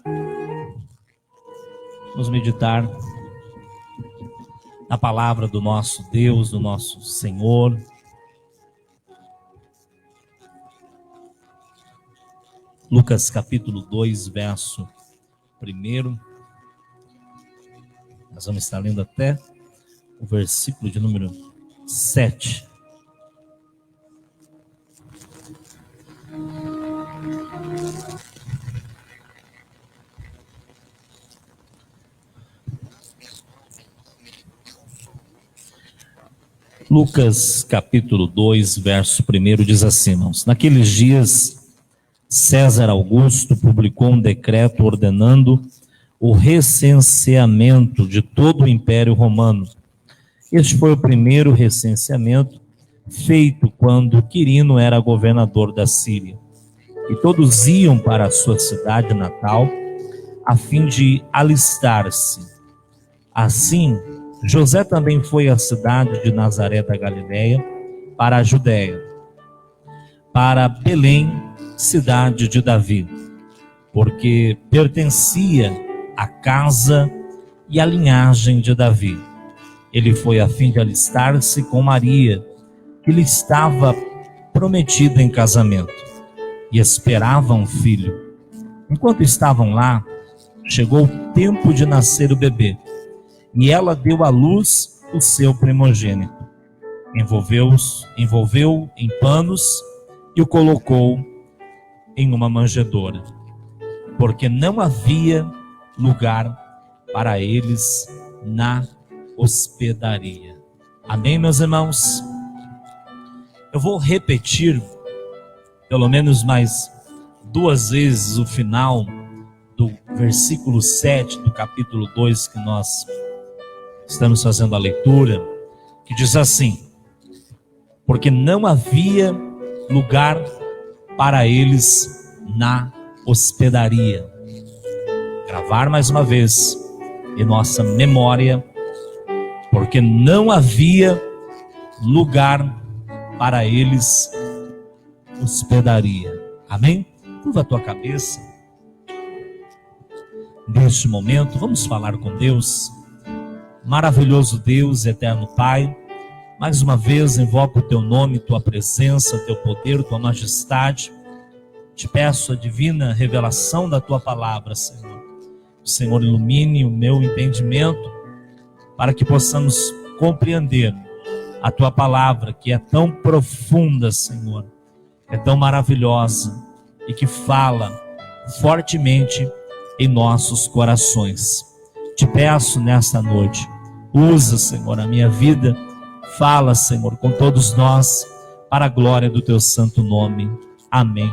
Na palavra do nosso Deus, do nosso Senhor. Lucas capítulo 2, verso 1. Nós vamos estar lendo até o versículo de número 7. Lucas capítulo 2, verso 1 diz assim, irmãos: naqueles dias, César Augusto publicou um decreto ordenando o recenseamento de todo o Império Romano. Este foi o primeiro recenseamento feito quando Quirino era governador da Síria. E todos iam para a sua cidade natal a fim de alistar-se. Assim, José também foi à cidade de Nazaré da Galileia, para a Judéia, para Belém, cidade de Davi, porque pertencia à casa e à linhagem de Davi. Ele foi a fim de alistar-se com Maria, que lhe estava prometida em casamento, e esperava um filho. Enquanto estavam lá, chegou o tempo de nascer o bebê, e ela deu à luz o seu primogênito. Envolveu em panos e o colocou em uma manjedoura, porque não havia lugar para eles na hospedaria. Amém, meus irmãos? Eu vou repetir pelo menos mais 2 vezes o final do versículo 7 do capítulo 2 que nós estamos fazendo a leitura, que diz assim: porque não havia lugar para eles na hospedaria. Gravar mais uma vez em nossa memória, porque não havia lugar para eles hospedaria. Amém? Curva a tua cabeça. Neste momento, vamos falar com Deus. Maravilhoso Deus, eterno Pai, mais uma vez invoco o teu nome, tua presença, teu poder, tua majestade. Te peço a divina revelação da tua palavra, Senhor. O Senhor ilumine o meu entendimento para que possamos compreender a tua palavra, que é tão profunda, Senhor, é tão maravilhosa e que fala fortemente em nossos corações. Te peço nesta noite, usa, Senhor, a minha vida, fala, Senhor, com todos nós, para a glória do teu santo nome. Amém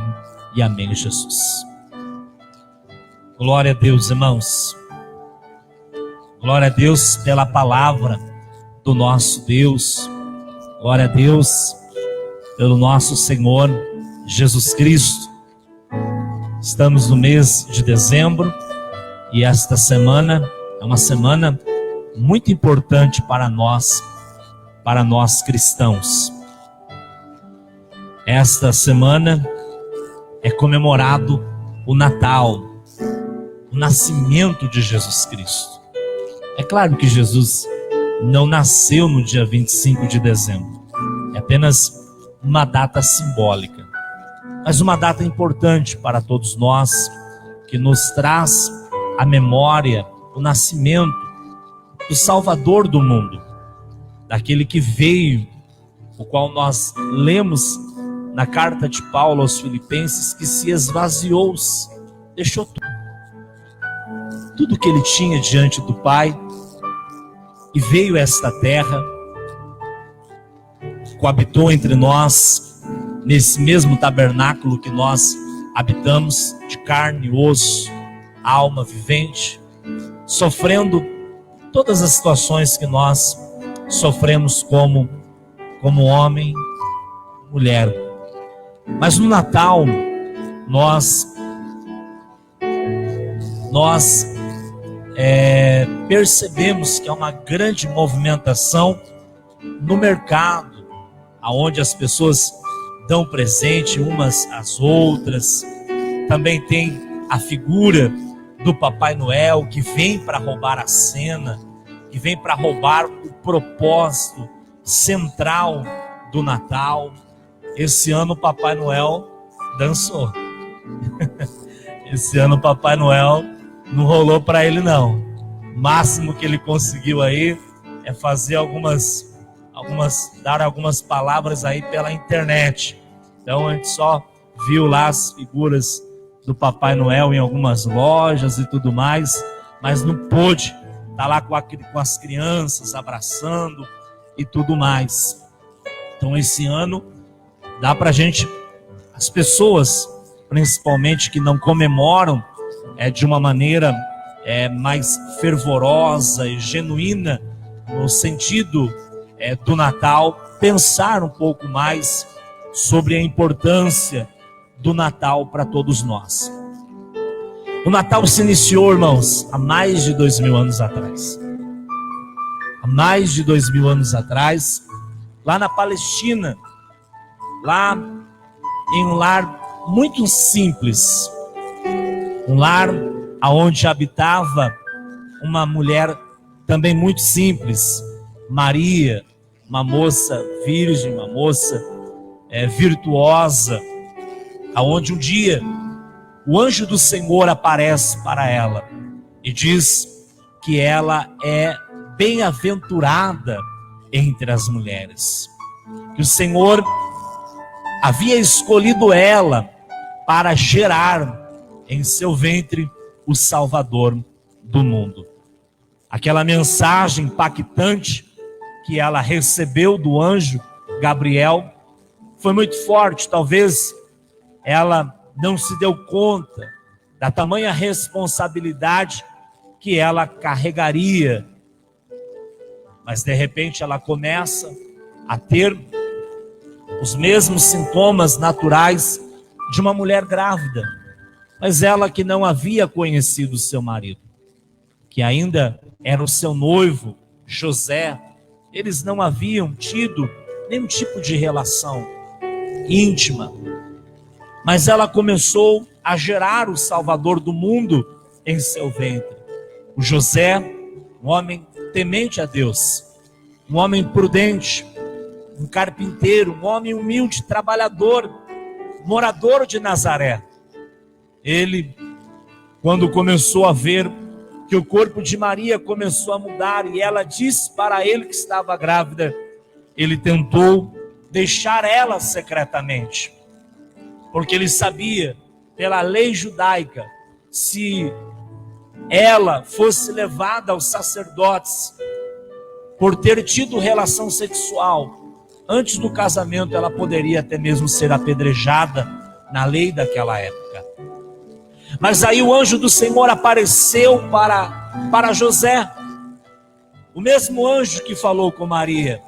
e amém, Jesus. Glória a Deus, irmãos. Glória a Deus pela palavra do nosso Deus. Glória a Deus pelo nosso Senhor Jesus Cristo. Estamos no mês de dezembro e esta semana é uma semana muito importante para nós cristãos. Esta semana é comemorado o Natal, o nascimento de Jesus Cristo. É claro que Jesus não nasceu no dia 25 de dezembro. É apenas uma data simbólica, mas uma data importante para todos nós, que nos traz à memória o nascimento do Salvador do mundo, daquele que veio, o qual nós lemos na carta de Paulo aos Filipenses, que se esvaziou, deixou tudo que ele tinha diante do Pai e veio a esta terra, coabitou entre nós, nesse mesmo tabernáculo que nós habitamos, de carne e osso, alma vivente, sofrendo todas as situações que nós sofremos como homem, mulher. Mas no Natal, nós percebemos que há uma grande movimentação no mercado, aonde as pessoas dão presente umas às outras. Também tem a figura do Papai Noel, que vem para roubar a cena, que vem para roubar o propósito central do Natal. Esse ano o Papai Noel dançou. Esse ano o Papai Noel não rolou para ele não. O máximo que ele conseguiu aí é fazer dar algumas palavras aí pela internet. Então a gente só viu lá as figuras do Papai Noel em algumas lojas e tudo mais, mas não pôde estar lá com as crianças abraçando e tudo mais. Então esse ano dá pra gente, as pessoas principalmente que não comemoram de uma maneira mais fervorosa e genuína no sentido do Natal, pensar um pouco mais sobre a importância do Natal para todos nós. O Natal se iniciou, irmãos, há mais de 2000 anos atrás. Há mais de 2000 anos atrás, lá na Palestina, lá em um lar muito simples, um lar onde habitava uma mulher também muito simples, Maria, uma moça virgem, uma moça virtuosa, aonde um dia o anjo do Senhor aparece para ela e diz que ela é bem-aventurada entre as mulheres, que o Senhor havia escolhido ela para gerar em seu ventre o Salvador do mundo. Aquela mensagem impactante que ela recebeu do anjo Gabriel foi muito forte. Talvez ela não se deu conta da tamanha responsabilidade que ela carregaria, mas de repente ela começa a ter os mesmos sintomas naturais de uma mulher grávida, mas ela que não havia conhecido seu marido, que ainda era o seu noivo, José. Eles não haviam tido nenhum tipo de relação íntima, mas ela começou a gerar o Salvador do mundo em seu ventre. O José, um homem temente a Deus, um homem prudente, um carpinteiro, um homem humilde, trabalhador, morador de Nazaré. Ele, quando começou a ver que o corpo de Maria começou a mudar e ela disse para ele que estava grávida, ele tentou deixar ela secretamente, porque ele sabia, pela lei judaica, se ela fosse levada aos sacerdotes por ter tido relação sexual antes do casamento, ela poderia até mesmo ser apedrejada na lei daquela época. Mas aí o anjo do Senhor apareceu para José, o mesmo anjo que falou com Maria.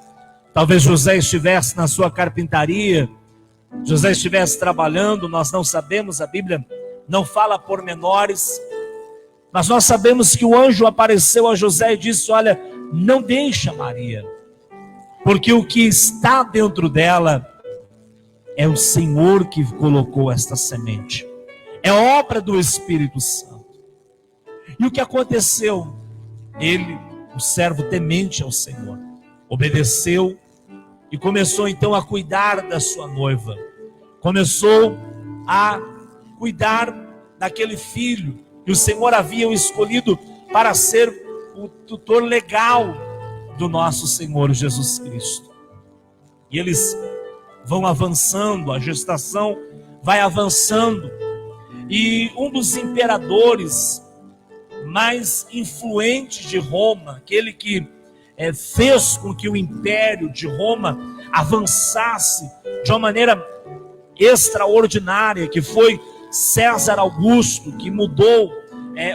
Talvez José estivesse na sua carpintaria, José estivesse trabalhando, nós não sabemos, a Bíblia não fala pormenores, mas nós sabemos que o anjo apareceu a José e disse: olha, não deixa Maria, porque o que está dentro dela é o Senhor que colocou esta semente, é obra do Espírito Santo. E o que aconteceu? Ele, o servo temente ao Senhor, obedeceu e começou então a cuidar da sua noiva, começou a cuidar daquele filho que o Senhor havia escolhido para ser o tutor legal do nosso Senhor Jesus Cristo. E eles vão avançando, a gestação vai avançando, e um dos imperadores mais influentes de Roma, aquele que fez com que o império de Roma avançasse de uma maneira extraordinária, que foi César Augusto, que mudou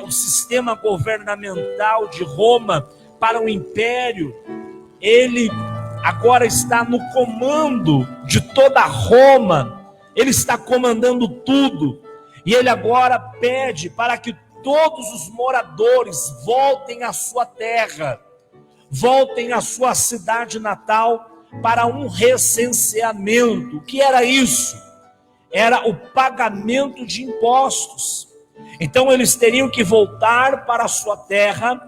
o sistema governamental de Roma para um império. Ele agora está no comando de toda Roma, ele está comandando tudo, e ele agora pede para que todos os moradores voltem à sua terra, voltem à sua cidade natal para um recenseamento. O que era isso? Era o pagamento de impostos. Então eles teriam que voltar para a sua terra,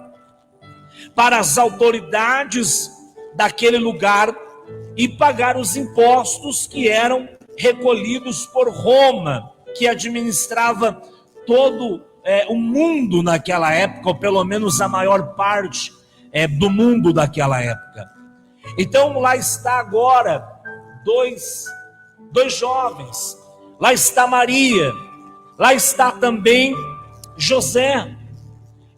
para as autoridades daquele lugar, e pagar os impostos que eram recolhidos por Roma, que administrava todo o mundo naquela época, ou pelo menos a maior parte do mundo daquela época. Então lá está agora dois jovens, lá está Maria, lá está também José,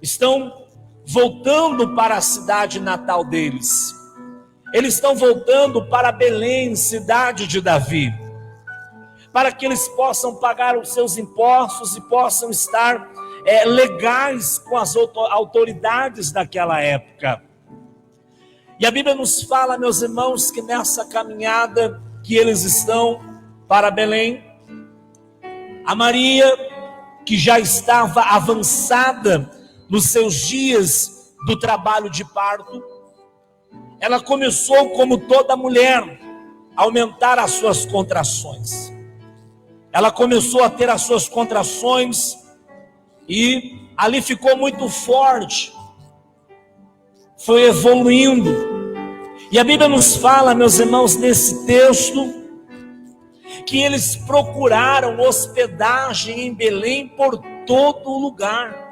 estão voltando para a cidade natal deles, eles estão voltando para Belém, cidade de Davi, para que eles possam pagar os seus impostos e possam estar legais com as autoridades daquela época. E a Bíblia nos fala, meus irmãos, que nessa caminhada que eles estão para Belém, a Maria, que já estava avançada nos seus dias do trabalho de parto, ela começou, como toda mulher, a aumentar as suas contrações. Ela começou a ter as suas contrações e ali ficou muito forte, foi evoluindo. E a Bíblia nos fala, meus irmãos, nesse texto, que eles procuraram hospedagem em Belém por todo lugar.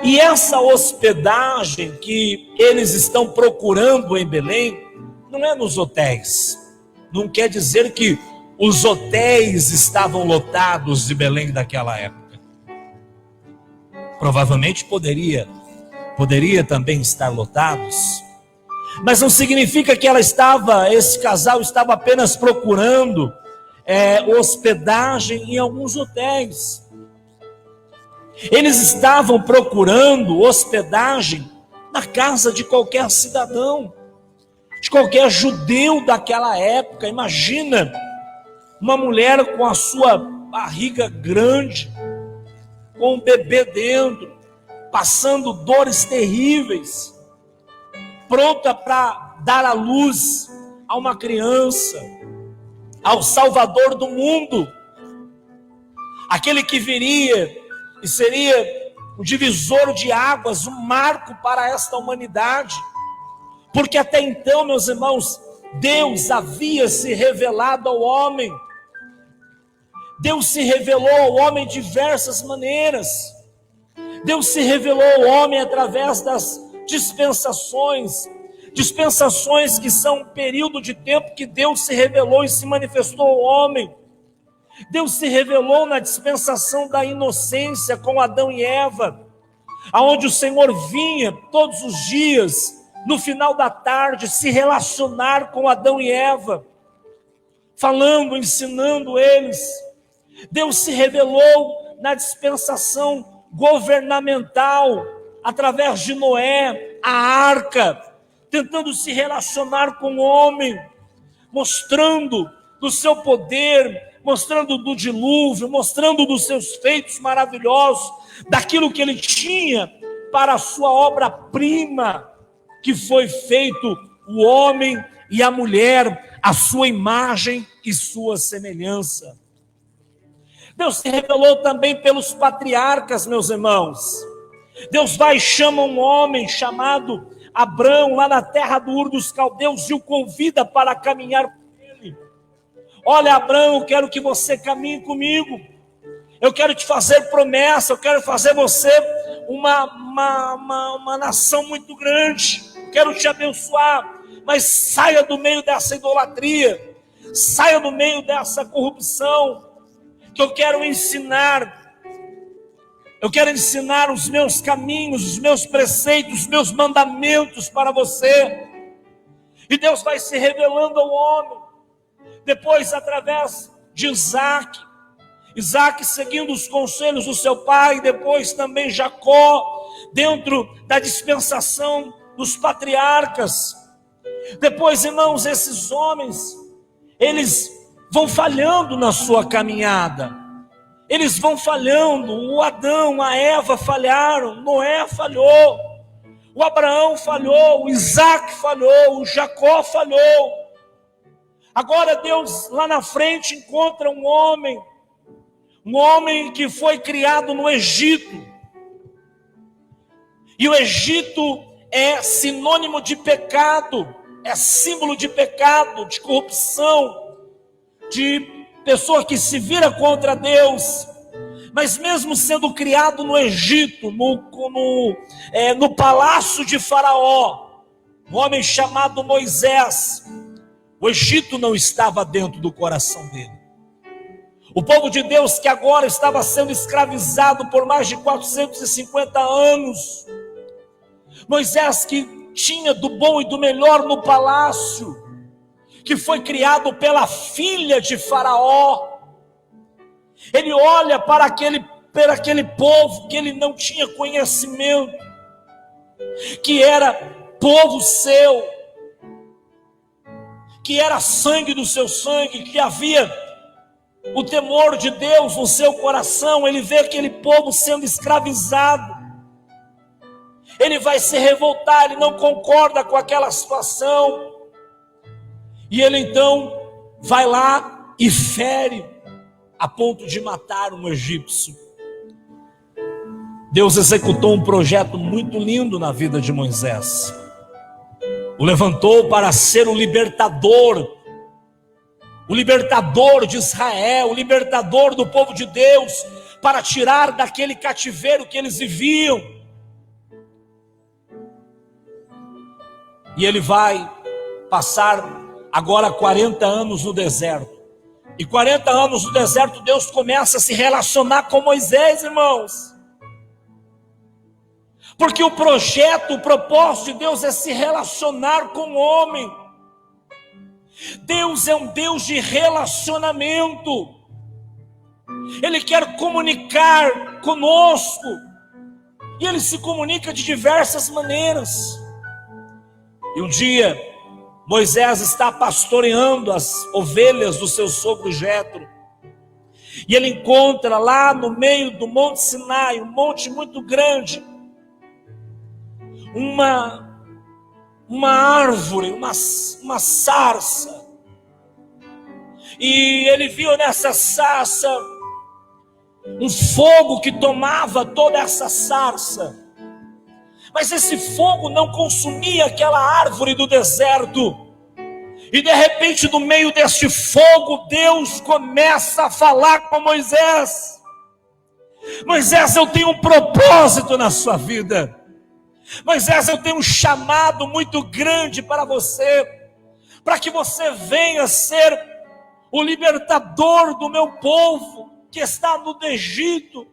E essa hospedagem que eles estão procurando em Belém, não é nos hotéis. Não quer dizer que os hotéis estavam lotados de Belém daquela época. Provavelmente poderia também estar lotados, mas não significa que esse casal estava apenas procurando hospedagem em alguns hotéis. Eles estavam procurando hospedagem na casa de qualquer cidadão, de qualquer judeu daquela época. Imagina uma mulher com a sua barriga grande, com um bebê dentro, passando dores terríveis, pronta para dar à luz a uma criança, ao Salvador do mundo, aquele que viria e seria um divisor de águas, um marco para esta humanidade, porque até então, meus irmãos, Deus havia se revelado ao homem. Deus se revelou ao homem de diversas maneiras. Deus se revelou ao homem através das dispensações que são um período de tempo que Deus se revelou e se manifestou ao homem. Deus se revelou na dispensação da inocência com Adão e Eva, aonde o Senhor vinha todos os dias, no final da tarde, se relacionar com Adão e Eva, falando, ensinando eles. Deus se revelou na dispensação governamental, através de Noé, a arca, tentando se relacionar com o homem, mostrando do seu poder, mostrando do dilúvio, mostrando dos seus feitos maravilhosos, daquilo que ele tinha para a sua obra-prima, que foi feito o homem e a mulher, a sua imagem e sua semelhança. Deus se revelou também pelos patriarcas, meus irmãos. Deus vai e chama um homem chamado Abrão, lá na terra do Ur dos Caldeus, e o convida para caminhar com ele. Olha, Abrão, eu quero que você caminhe comigo. Eu quero te fazer promessa, eu quero fazer você uma nação muito grande. Eu quero te abençoar, mas saia do meio dessa idolatria, saia do meio dessa corrupção, que eu quero ensinar. Eu quero ensinar os meus caminhos, os meus preceitos, os meus mandamentos para você. E Deus vai se revelando ao homem. Depois, através de Isaac, seguindo os conselhos do seu pai, depois também Jacó, dentro da dispensação dos patriarcas. Depois, irmãos, esses homens, eles vão falhando na sua caminhada. Eles vão falhando. O Adão, a Eva falharam, Noé falhou, o Abraão falhou, o Isaac falhou, o Jacó falhou. Agora Deus lá na frente encontra um homem que foi criado no Egito. E o Egito é sinônimo de pecado, é símbolo de pecado, de corrupção, de pessoa que se vira contra Deus. Mas mesmo sendo criado no Egito, no palácio de Faraó, um homem chamado Moisés, o Egito não estava dentro do coração dele. O povo de Deus, que agora estava sendo escravizado por mais de 450 anos, Moisés, que tinha do bom e do melhor no palácio, que foi criado pela filha de Faraó, ele olha para aquele povo que ele não tinha conhecimento, que era povo seu, que era sangue do seu sangue, que havia o temor de Deus no seu coração. Ele vê aquele povo sendo escravizado, ele vai se revoltar, ele não concorda com aquela situação, e ele então vai lá e fere, a ponto de matar um egípcio. Deus executou um projeto muito lindo na vida de Moisés. O levantou para ser o libertador de Israel, o libertador do povo de Deus, para tirar daquele cativeiro que eles viviam. E ele vai passar agora 40 anos no deserto. E 40 anos no deserto, Deus começa a se relacionar com Moisés, irmãos. Porque o projeto, o propósito de Deus é se relacionar com o homem. Deus é um Deus de relacionamento. Ele quer comunicar conosco. E Ele se comunica de diversas maneiras. E um dia, Moisés está pastoreando as ovelhas do seu sogro Jetro. E ele encontra lá no meio do Monte Sinai, um monte muito grande, uma árvore, uma sarça. E ele viu nessa sarça um fogo que tomava toda essa sarça. Mas esse fogo não consumia aquela árvore do deserto. E de repente, no meio deste fogo, Deus começa a falar com Moisés. Moisés, eu tenho um propósito na sua vida. Moisés, eu tenho um chamado muito grande para você, para que você venha ser o libertador do meu povo, que está no Egito,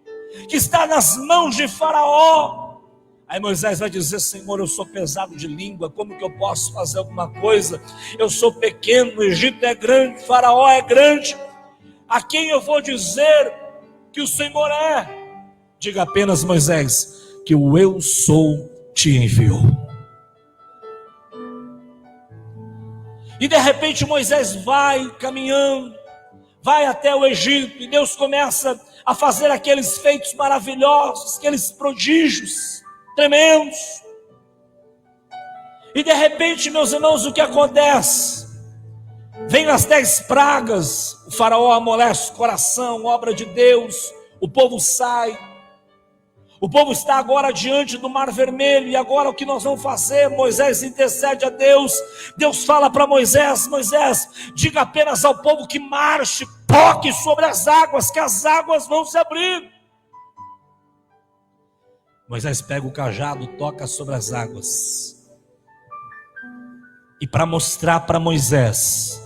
que está nas mãos de Faraó. Aí Moisés vai dizer: Senhor, eu sou pesado de língua, como que eu posso fazer alguma coisa? Eu sou pequeno, o Egito é grande, o Faraó é grande. A quem eu vou dizer que o Senhor é? Diga apenas, Moisés, que o eu sou te enviou. E de repente Moisés vai caminhando, vai até o Egito, e Deus começa a fazer aqueles feitos maravilhosos, aqueles prodígios tremendos. E de repente, meus irmãos, o que acontece? Vem as 10 pragas, o faraó amolece o coração, obra de Deus, o povo sai. O povo está agora diante do Mar Vermelho, e agora o que nós vamos fazer? Moisés intercede a Deus. Deus fala para Moisés: Moisés, diga apenas ao povo que marche, toque sobre as águas, que as águas vão se abrir. Moisés pega o cajado, toca sobre as águas. E para mostrar para Moisés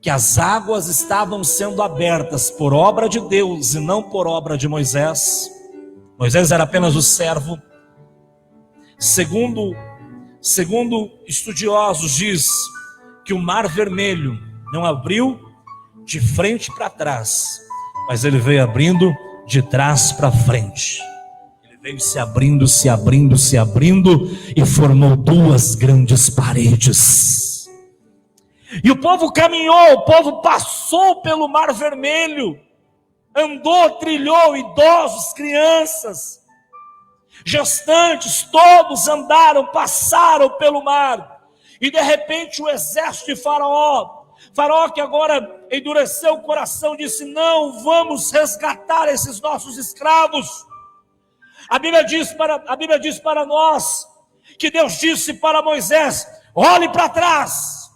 que as águas estavam sendo abertas por obra de Deus e não por obra de Moisés, Moisés era apenas o servo. Segundo estudiosos, diz que o Mar Vermelho não abriu de frente para trás, mas ele veio abrindo de trás para frente. Ele veio se abrindo, se abrindo, se abrindo, e formou 2 grandes paredes. E o povo caminhou, o povo passou pelo Mar Vermelho, andou, trilhou, idosos, crianças, gestantes, todos andaram, passaram pelo mar. E de repente o exército de Faraó que agora endureceu o coração, disse: não vamos resgatar esses nossos escravos. A Bíblia diz para nós que Deus disse para Moisés: olhe para trás,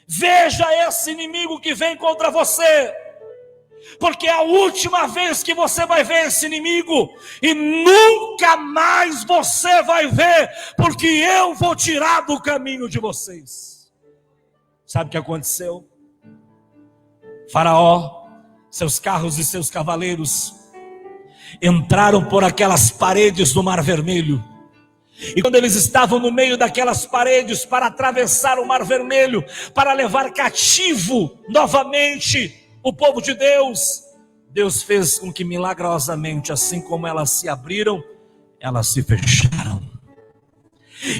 veja esse inimigo que vem contra você, porque é a última vez que você vai ver esse inimigo, e nunca mais você vai ver, porque eu vou tirar do caminho de vocês. Sabe o que aconteceu? Faraó, seus carros e seus cavaleiros entraram por aquelas paredes do Mar Vermelho, e quando eles estavam no meio daquelas paredes para atravessar o Mar Vermelho, para levar cativo novamente o povo de Deus, Deus fez com que milagrosamente, assim como elas se abriram, elas se fecharam.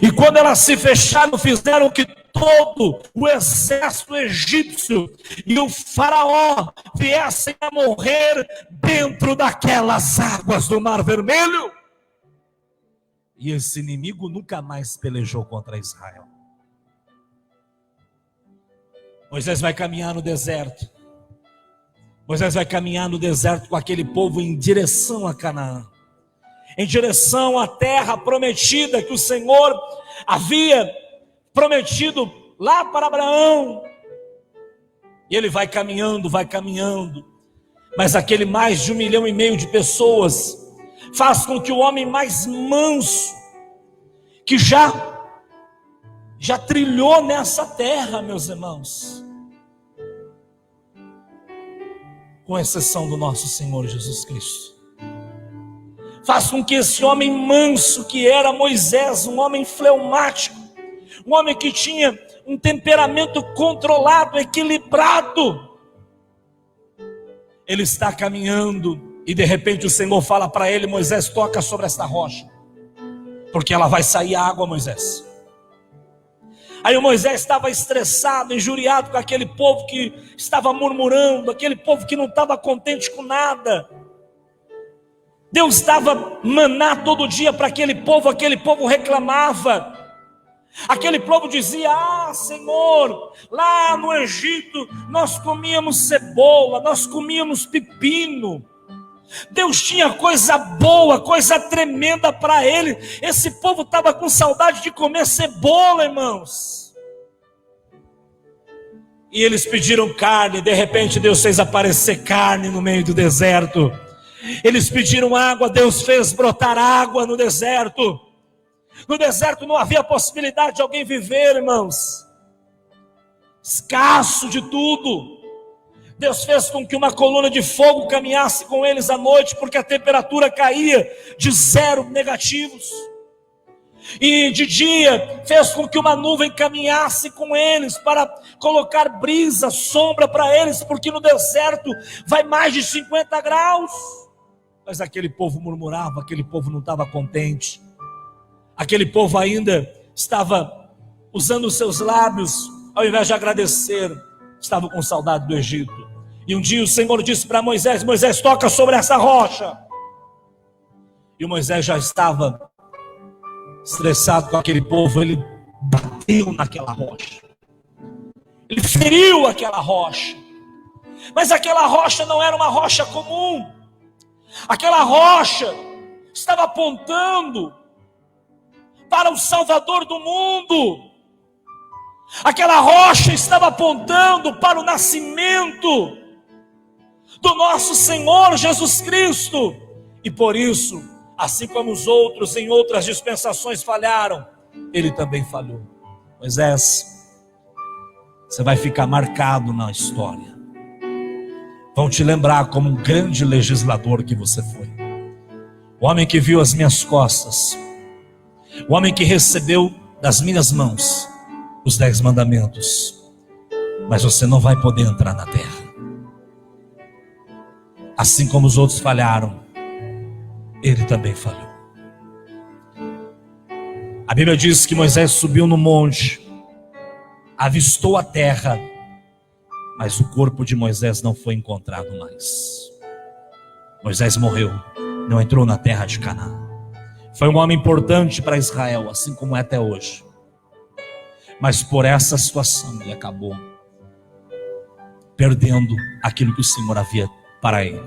E quando elas se fecharam, fizeram que todo o exército egípcio e o faraó viessem a morrer dentro daquelas águas do Mar Vermelho. E esse inimigo nunca mais pelejou contra Israel. Moisés vai caminhar no deserto. Moisés vai caminhar no deserto com aquele povo em direção a Canaã, em direção à terra prometida que o Senhor havia prometido lá para Abraão. E ele vai caminhando, mas aquele mais de 1,5 milhão de pessoas faz com que o homem mais manso, que já trilhou nessa terra, meus irmãos, com exceção do nosso Senhor Jesus Cristo, faz com que esse homem manso que era Moisés, um homem fleumático, um homem que tinha um temperamento controlado, equilibrado, ele está caminhando e de repente o Senhor fala para ele: Moisés, toca sobre esta rocha, porque ela vai sair água, Moisés. Aí o Moisés estava estressado, injuriado com aquele povo que estava murmurando, aquele povo que não estava contente com nada. Deus dava maná todo dia para aquele povo reclamava. Aquele povo dizia: ah, Senhor, lá no Egito nós comíamos cebola, nós comíamos pepino. Deus tinha coisa boa, coisa tremenda para ele. Esse povo estava com saudade de comer cebola, irmãos. E eles pediram carne. De repente Deus fez aparecer carne no meio do deserto. Eles pediram água, Deus fez brotar água no deserto. No deserto não havia possibilidade de alguém viver, irmãos. Escasso de tudo. Deus fez com que uma coluna de fogo caminhasse com eles à noite, porque a temperatura caía de 0 negativos. E de dia fez com que uma nuvem caminhasse com eles para colocar brisa, sombra para eles, porque no deserto vai mais de 50 graus. Mas aquele povo murmurava, aquele povo não estava contente. Aquele povo ainda estava usando os seus lábios, ao invés de agradecer, estava com saudade do Egito. E um dia o Senhor disse para Moisés: Moisés, toca sobre essa rocha. E o Moisés já estava estressado com aquele povo, ele bateu naquela rocha. Ele feriu aquela rocha. Mas aquela rocha não era uma rocha comum. Aquela rocha estava apontando para o Salvador do mundo. Aquela rocha estava apontando para o nascimento do nosso Senhor Jesus Cristo. E por isso, assim como os outros em outras dispensações falharam, ele também falhou. Moisés, você vai ficar marcado na história. Vão te lembrar como um grande legislador que você foi. O homem que viu as minhas costas. O homem que recebeu das minhas mãos os 10 mandamentos. Mas você não vai poder entrar na terra. Assim como os outros falharam, ele também falhou. A Bíblia diz que Moisés subiu no monte, avistou a terra, mas o corpo de Moisés não foi encontrado mais. Moisés morreu, não entrou na terra de Canaã. Foi um homem importante para Israel, assim como é até hoje. Mas por essa situação ele acabou perdendo aquilo que o Senhor havia para ele,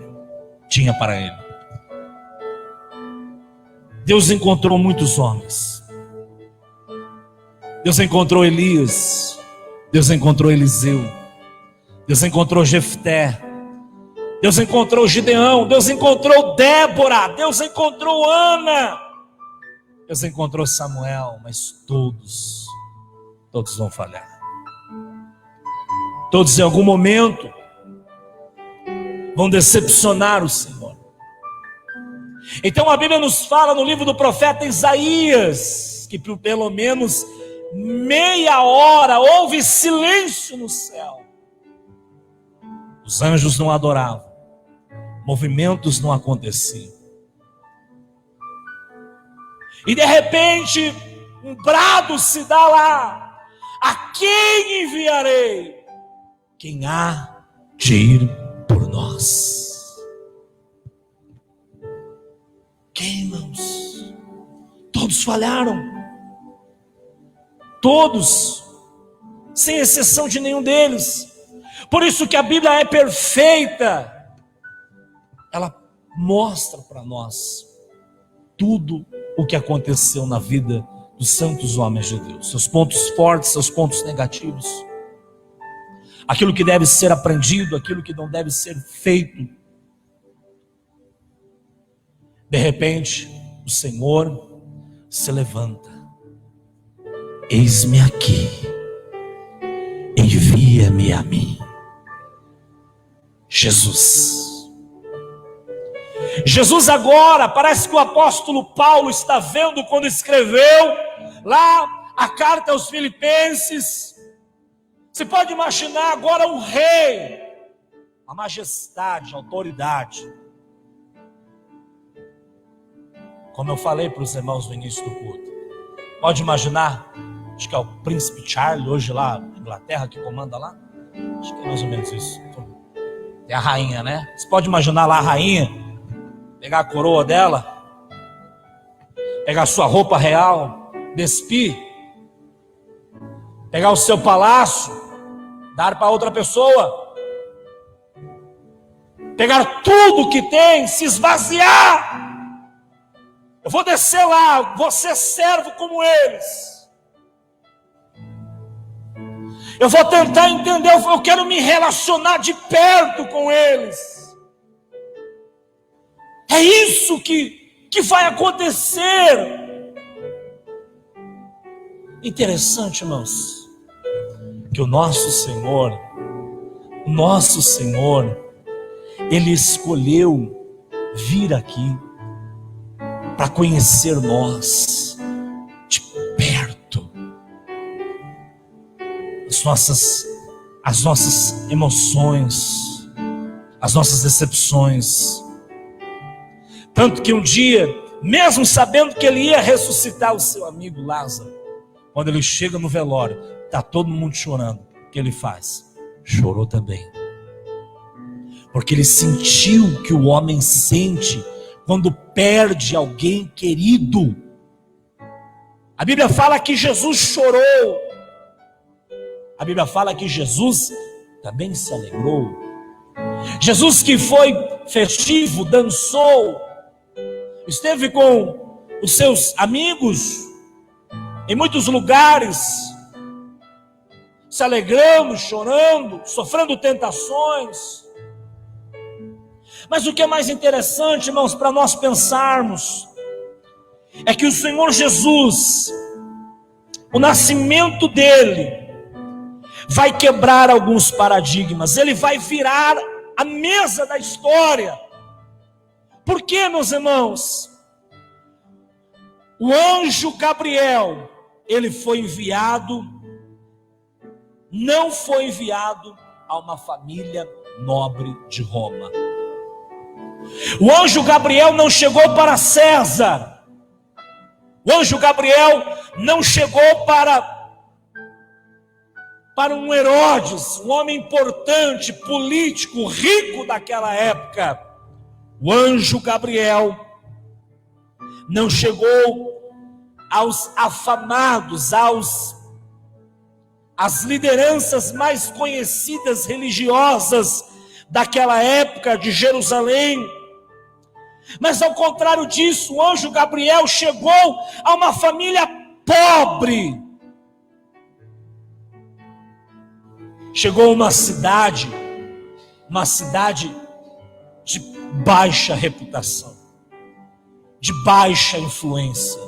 tinha para ele. Deus encontrou muitos homens. Deus encontrou Elias. Deus encontrou Eliseu. Deus encontrou Jefté. Deus encontrou Gideão. Deus encontrou Débora. Deus encontrou Ana. Deus encontrou Samuel. Mas todos vão falhar. Todos em algum momento vão decepcionar o Senhor. Então a Bíblia nos fala no livro do profeta Isaías, que por pelo menos meia hora houve silêncio no céu. Os anjos não adoravam, movimentos não aconteciam. E de repente um brado se dá lá: a quem enviarei? Quem há de ir por nós? Quem, irmãos? Todos falharam. Todos, sem exceção de nenhum deles. Por isso que a Bíblia é perfeita. Ela mostra para nós tudo o que aconteceu na vida dos santos homens de Deus. Seus pontos fortes, seus pontos negativos. Aquilo que deve ser aprendido, aquilo que não deve ser feito. De repente, o Senhor se levanta. Eis-me aqui, envia-me a mim. Jesus agora, parece que o apóstolo Paulo está vendo quando escreveu lá a carta aos Filipenses. Você pode imaginar agora um rei, a majestade, a autoridade. Como eu falei para os irmãos no início do culto. Pode imaginar, acho que é o príncipe Charles, hoje lá na Inglaterra, que comanda lá. Acho que é mais ou menos isso. Tem a rainha, né? Você pode imaginar lá a rainha, pegar a coroa dela, pegar a sua roupa real, despir, pegar o seu palácio, dar para outra pessoa, pegar tudo que tem, se esvaziar. Eu vou descer lá, vou ser servo como eles. Eu vou tentar entender, eu quero me relacionar de perto com eles. É isso que vai acontecer. Interessante, irmãos, que o nosso Senhor o nosso Senhor, Ele escolheu vir aqui para conhecer nós de perto, as nossas emoções, as nossas decepções. Tanto que um dia, mesmo sabendo que Ele ia ressuscitar o seu amigo Lázaro, quando Ele chega no velório, está todo mundo chorando. O que Ele faz? Chorou também. Porque Ele sentiu o que o homem sente quando perde alguém querido. A Bíblia fala que Jesus chorou. A Bíblia fala que Jesus também se alegrou. Jesus, que foi festivo, dançou, esteve com os seus amigos em muitos lugares, se alegrando, chorando, sofrendo tentações. Mas o que é mais interessante, irmãos, para nós pensarmos, é que o Senhor Jesus, o nascimento dele, vai quebrar alguns paradigmas. Ele vai virar a mesa da história. Por quê, meus irmãos? O anjo Gabriel, ele foi enviado, não foi enviado a uma família nobre de Roma. O anjo Gabriel não chegou para César. O anjo Gabriel não chegou para um Herodes, um homem importante, político, rico daquela época. O anjo Gabriel não chegou aos afamados, às lideranças mais conhecidas religiosas daquela época de Jerusalém. Mas ao contrário disso, o anjo Gabriel chegou a uma família pobre. Chegou a uma cidade de baixa reputação, de baixa influência,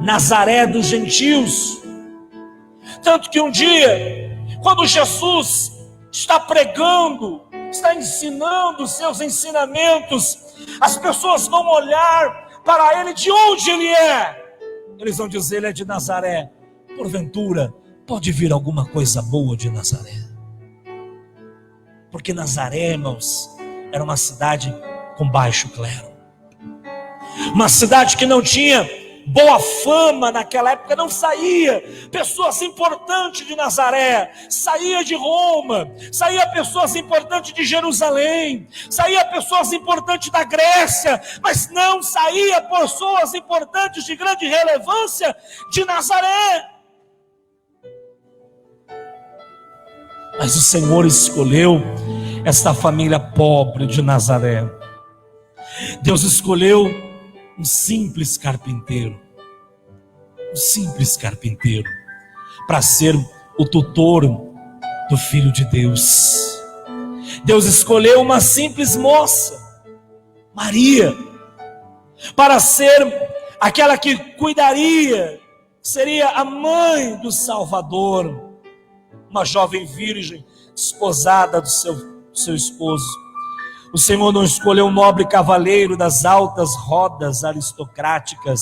Nazaré dos gentios. Tanto que um dia, quando Jesus está pregando, está ensinando os seus ensinamentos, as pessoas vão olhar para ele, de onde ele é? Eles vão dizer, ele é de Nazaré. Porventura, pode vir alguma coisa boa de Nazaré? Porque Nazaré, irmãos, era uma cidade com baixo clero, uma cidade que não tinha boa fama naquela época. Não saía pessoas importantes de Nazaré, saía de Roma, saía pessoas importantes de Jerusalém, saía pessoas importantes da Grécia, mas não saía pessoas importantes de grande relevância de Nazaré. Mas o Senhor escolheu esta família pobre de Nazaré. Deus escolheu um simples carpinteiro, para ser o tutor do Filho de Deus. Deus escolheu uma simples moça, Maria, para ser aquela que cuidaria, seria a mãe do Salvador. Uma jovem virgem, desposada do seu esposo. O Senhor não escolheu um nobre cavaleiro das altas rodas aristocráticas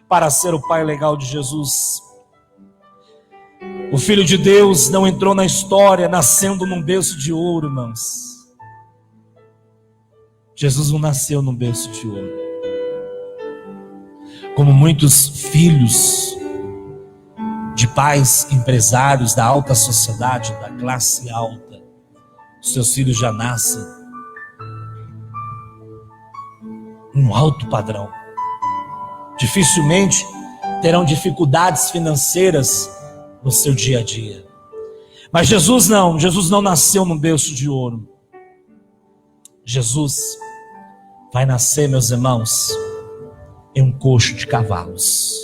para ser o pai legal de Jesus. O Filho de Deus não entrou na história nascendo num berço de ouro, irmãos. Jesus não nasceu num berço de ouro. Como muitos filhos de pais empresários da alta sociedade, da classe alta, seus filhos já nascem um alto padrão. Dificilmente terão dificuldades financeiras no seu dia a dia. Mas Jesus não nasceu num berço de ouro. Jesus vai nascer, meus irmãos, em um coxo de cavalos.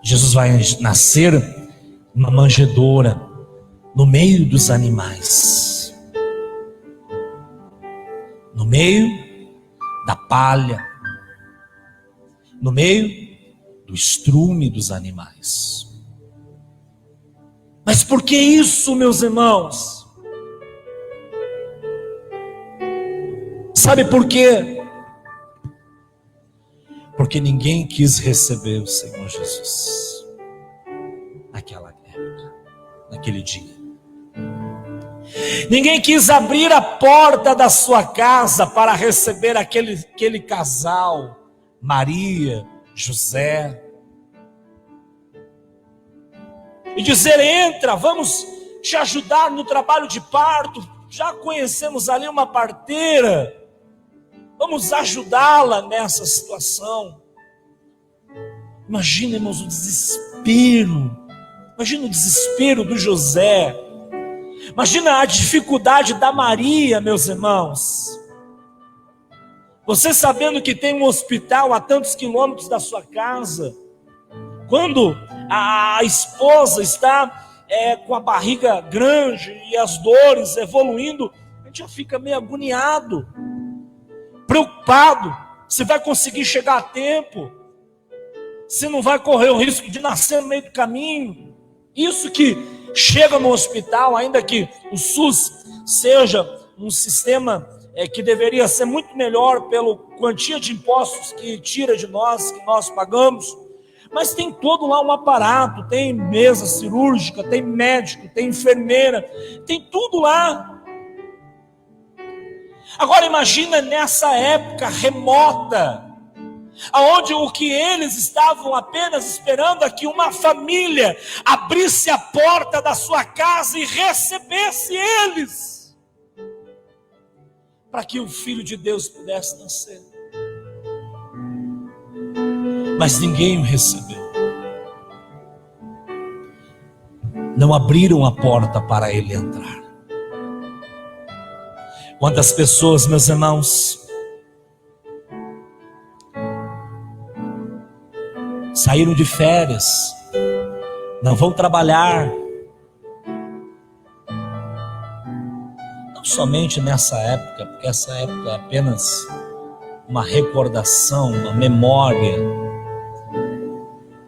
Jesus vai nascer numa manjedoura, no meio dos animais, no meio da palha, no meio do do estrume dos animais. Mas por que isso, meus irmãos? Sabe por quê? Porque ninguém quis receber o Senhor Jesus naquela época, naquele dia. Ninguém quis abrir a porta da sua casa para receber aquele casal, Maria, José, e dizer: entra, vamos te ajudar no trabalho de parto, já conhecemos ali uma parteira, vamos ajudá-la nessa situação. Imagina, irmãos, o desespero, imagina o desespero do José, imagina a dificuldade da Maria, meus irmãos. Você sabendo que tem um hospital a tantos quilômetros da sua casa, quando a esposa está com a barriga grande e as dores evoluindo, a gente já fica meio agoniado, preocupado, se vai conseguir chegar a tempo, se não vai correr o risco de nascer no meio do caminho. Isso que chega no hospital, ainda que o SUS seja um sistema que deveria ser muito melhor pela quantia de impostos que tira de nós, que nós pagamos, mas tem todo lá um aparato, tem mesa cirúrgica, tem médico, tem enfermeira, tem tudo lá. Agora imagina nessa época remota, aonde o que eles estavam apenas esperando é que uma família abrisse a porta da sua casa e recebesse eles, para que o Filho de Deus pudesse nascer. Mas ninguém o recebeu. Não abriram a porta para ele entrar. Quantas pessoas, meus irmãos, saíram de férias, não vão trabalhar, não somente nessa época, porque essa época é apenas uma recordação, uma memória,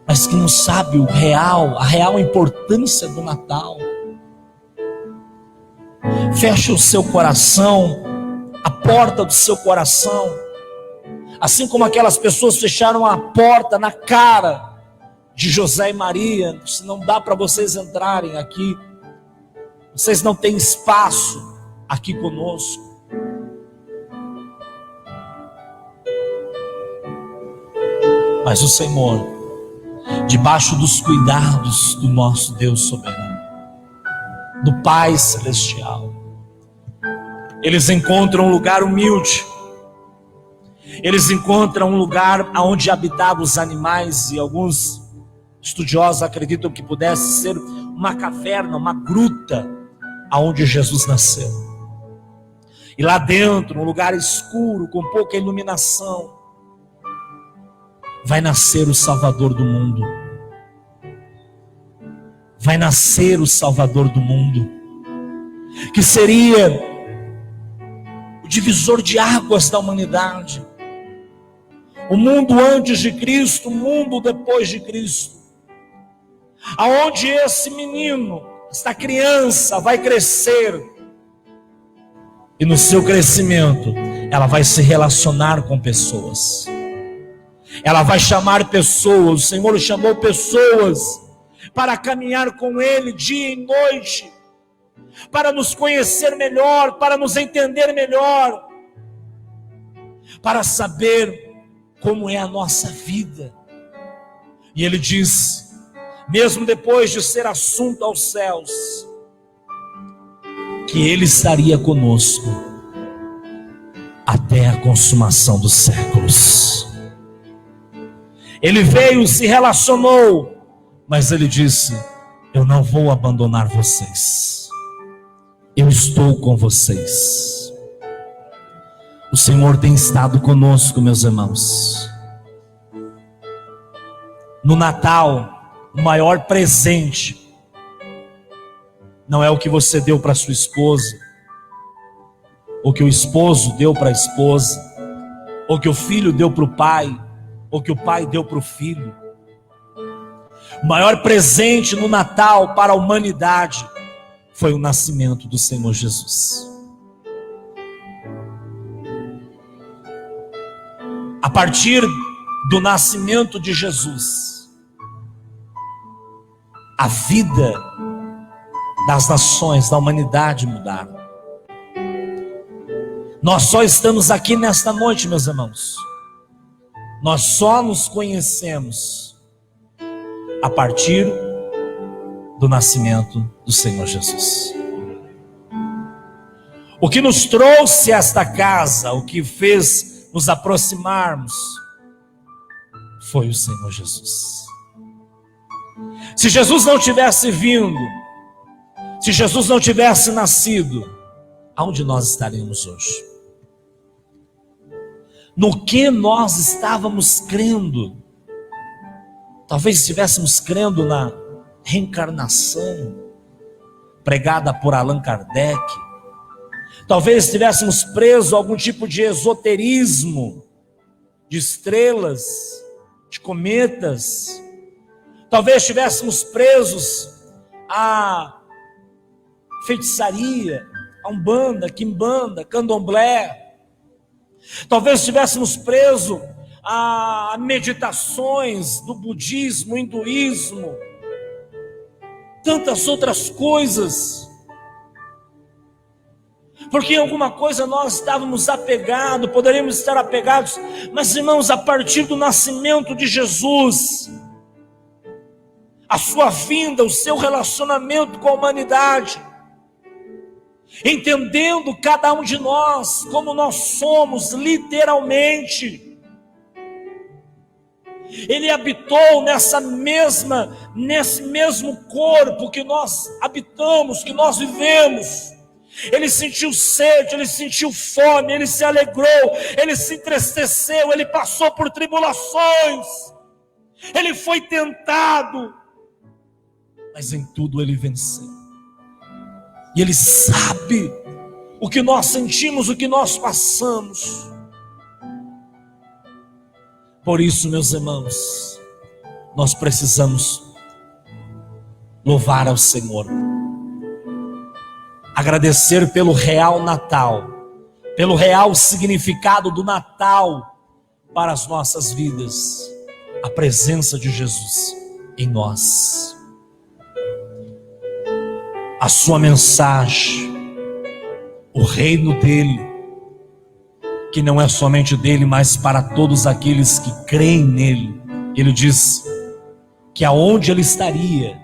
mas que não sabe a real importância do Natal. Feche o seu coração, a porta do seu coração, assim como aquelas pessoas fecharam a porta na cara de José e Maria. Se não dá para vocês entrarem aqui, vocês não têm espaço aqui conosco. Mas o Senhor, debaixo dos cuidados do nosso Deus soberano, do Pai Celestial, eles encontram um lugar humilde, eles encontram um lugar onde habitavam os animais, e alguns estudiosos acreditam que pudesse ser uma caverna, uma gruta, aonde Jesus nasceu. E lá dentro, um lugar escuro, com pouca iluminação, vai nascer o Salvador do mundo. Vai nascer o Salvador do mundo, que seria o divisor de águas da humanidade. O mundo antes de Cristo, o mundo depois de Cristo. Aonde esse menino, esta criança vai crescer. E no seu crescimento, ela vai se relacionar com pessoas. Ela vai chamar pessoas. O Senhor chamou pessoas para caminhar com Ele dia e noite, para nos conhecer melhor, para nos entender melhor, para saber como é a nossa vida. E Ele diz, mesmo depois de ser assunto aos céus, que Ele estaria conosco até a consumação dos séculos. Ele veio, se relacionou, mas Ele disse, eu não vou abandonar vocês, eu estou com vocês. O Senhor tem estado conosco, meus irmãos. No Natal, o maior presente não é o que você deu para sua esposa, ou que o esposo deu para a esposa, ou que o filho deu para o pai, ou que o pai deu para o filho. O maior presente no Natal para a humanidade foi o nascimento do Senhor Jesus. A partir do nascimento de Jesus, a vida das nações, da humanidade mudaram. Nós só estamos aqui nesta noite, meus irmãos. Nós só nos conhecemos a partir do nascimento do Senhor Jesus. O que nos trouxe a esta casa, o que fez nos aproximarmos, foi o Senhor Jesus. Se Jesus não tivesse vindo, se Jesus não tivesse nascido, aonde nós estaríamos hoje? No que nós estávamos crendo? Talvez estivéssemos crendo na reencarnação pregada por Allan Kardec. Talvez estivéssemos presos a algum tipo de esoterismo, de estrelas, de cometas. Talvez estivéssemos presos a feitiçaria, a umbanda, quimbanda, candomblé. Talvez estivéssemos presos a meditações do budismo, hinduísmo, tantas outras coisas. Porque em alguma coisa nós estávamos apegados, poderíamos estar apegados, mas irmãos, a partir do nascimento de Jesus, a sua vinda, o seu relacionamento com a humanidade, entendendo cada um de nós como nós somos literalmente, Ele habitou nesse mesmo corpo que nós habitamos, que nós vivemos. Ele sentiu sede, ele sentiu fome, ele se alegrou, ele se entristeceu, ele passou por tribulações, ele foi tentado, mas em tudo ele venceu. E ele sabe o que nós sentimos, o que nós passamos. Por isso, meus irmãos, nós precisamos louvar ao Senhor, agradecer pelo real Natal, pelo real significado do Natal para as nossas vidas, a presença de Jesus em nós, a sua mensagem, o reino dele, que não é somente dele, mas para todos aqueles que creem nele. Ele diz que aonde ele estaria,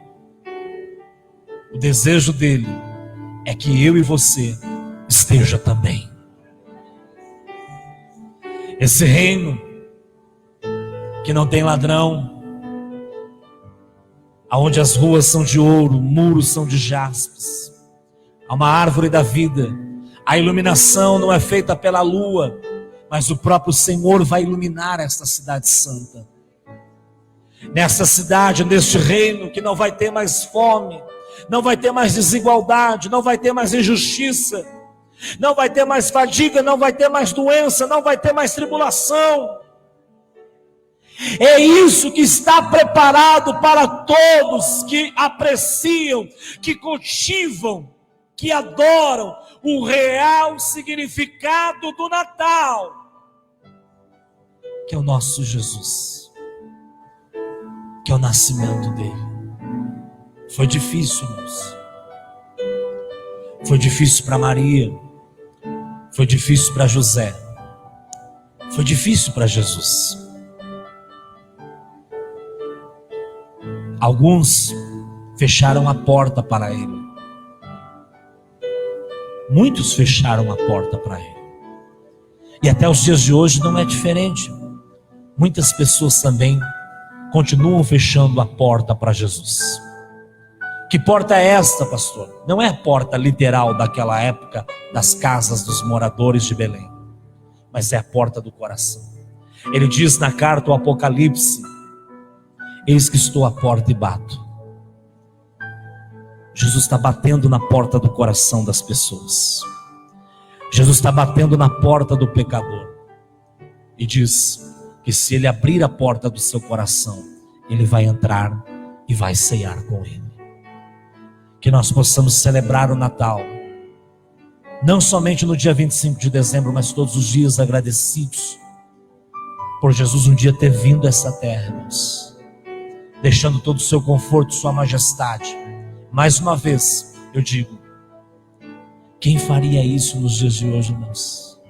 o desejo dele é que eu e você esteja também. Esse reino que não tem ladrão, aonde as ruas são de ouro, muros são de jaspes, há uma árvore da vida. A iluminação não é feita pela lua, mas o próprio Senhor vai iluminar esta cidade santa. Nesta cidade, neste reino que não vai ter mais fome, não vai ter mais desigualdade, não vai ter mais injustiça, não vai ter mais fadiga, não vai ter mais doença, não vai ter mais tribulação. É isso que está preparado para todos que apreciam, que cultivam, que adoram o real significado do Natal, que é o nosso Jesus, que é o nascimento dele. Foi difícil, irmãos. Foi difícil para Maria, foi difícil para José, foi difícil para Jesus. Alguns fecharam a porta para ele. Muitos fecharam a porta para ele. E até os dias de hoje não é diferente. Muitas pessoas também continuam fechando a porta para Jesus. Que porta é esta, pastor? Não é a porta literal daquela época das casas dos moradores de Belém, mas é a porta do coração. Ele diz na carta ao Apocalipse: eis que estou à porta e bato. Jesus está batendo na porta do coração das pessoas. Jesus está batendo na porta do pecador. E diz que se ele abrir a porta do seu coração, ele vai entrar e vai ceiar com Ele. Que nós possamos celebrar o Natal, não somente no dia 25 de dezembro, mas todos os dias agradecidos por Jesus um dia ter vindo a essa terra, irmãos, deixando todo o seu conforto, sua majestade. Mais uma vez, eu digo, quem faria isso nos dias de hoje, irmãos?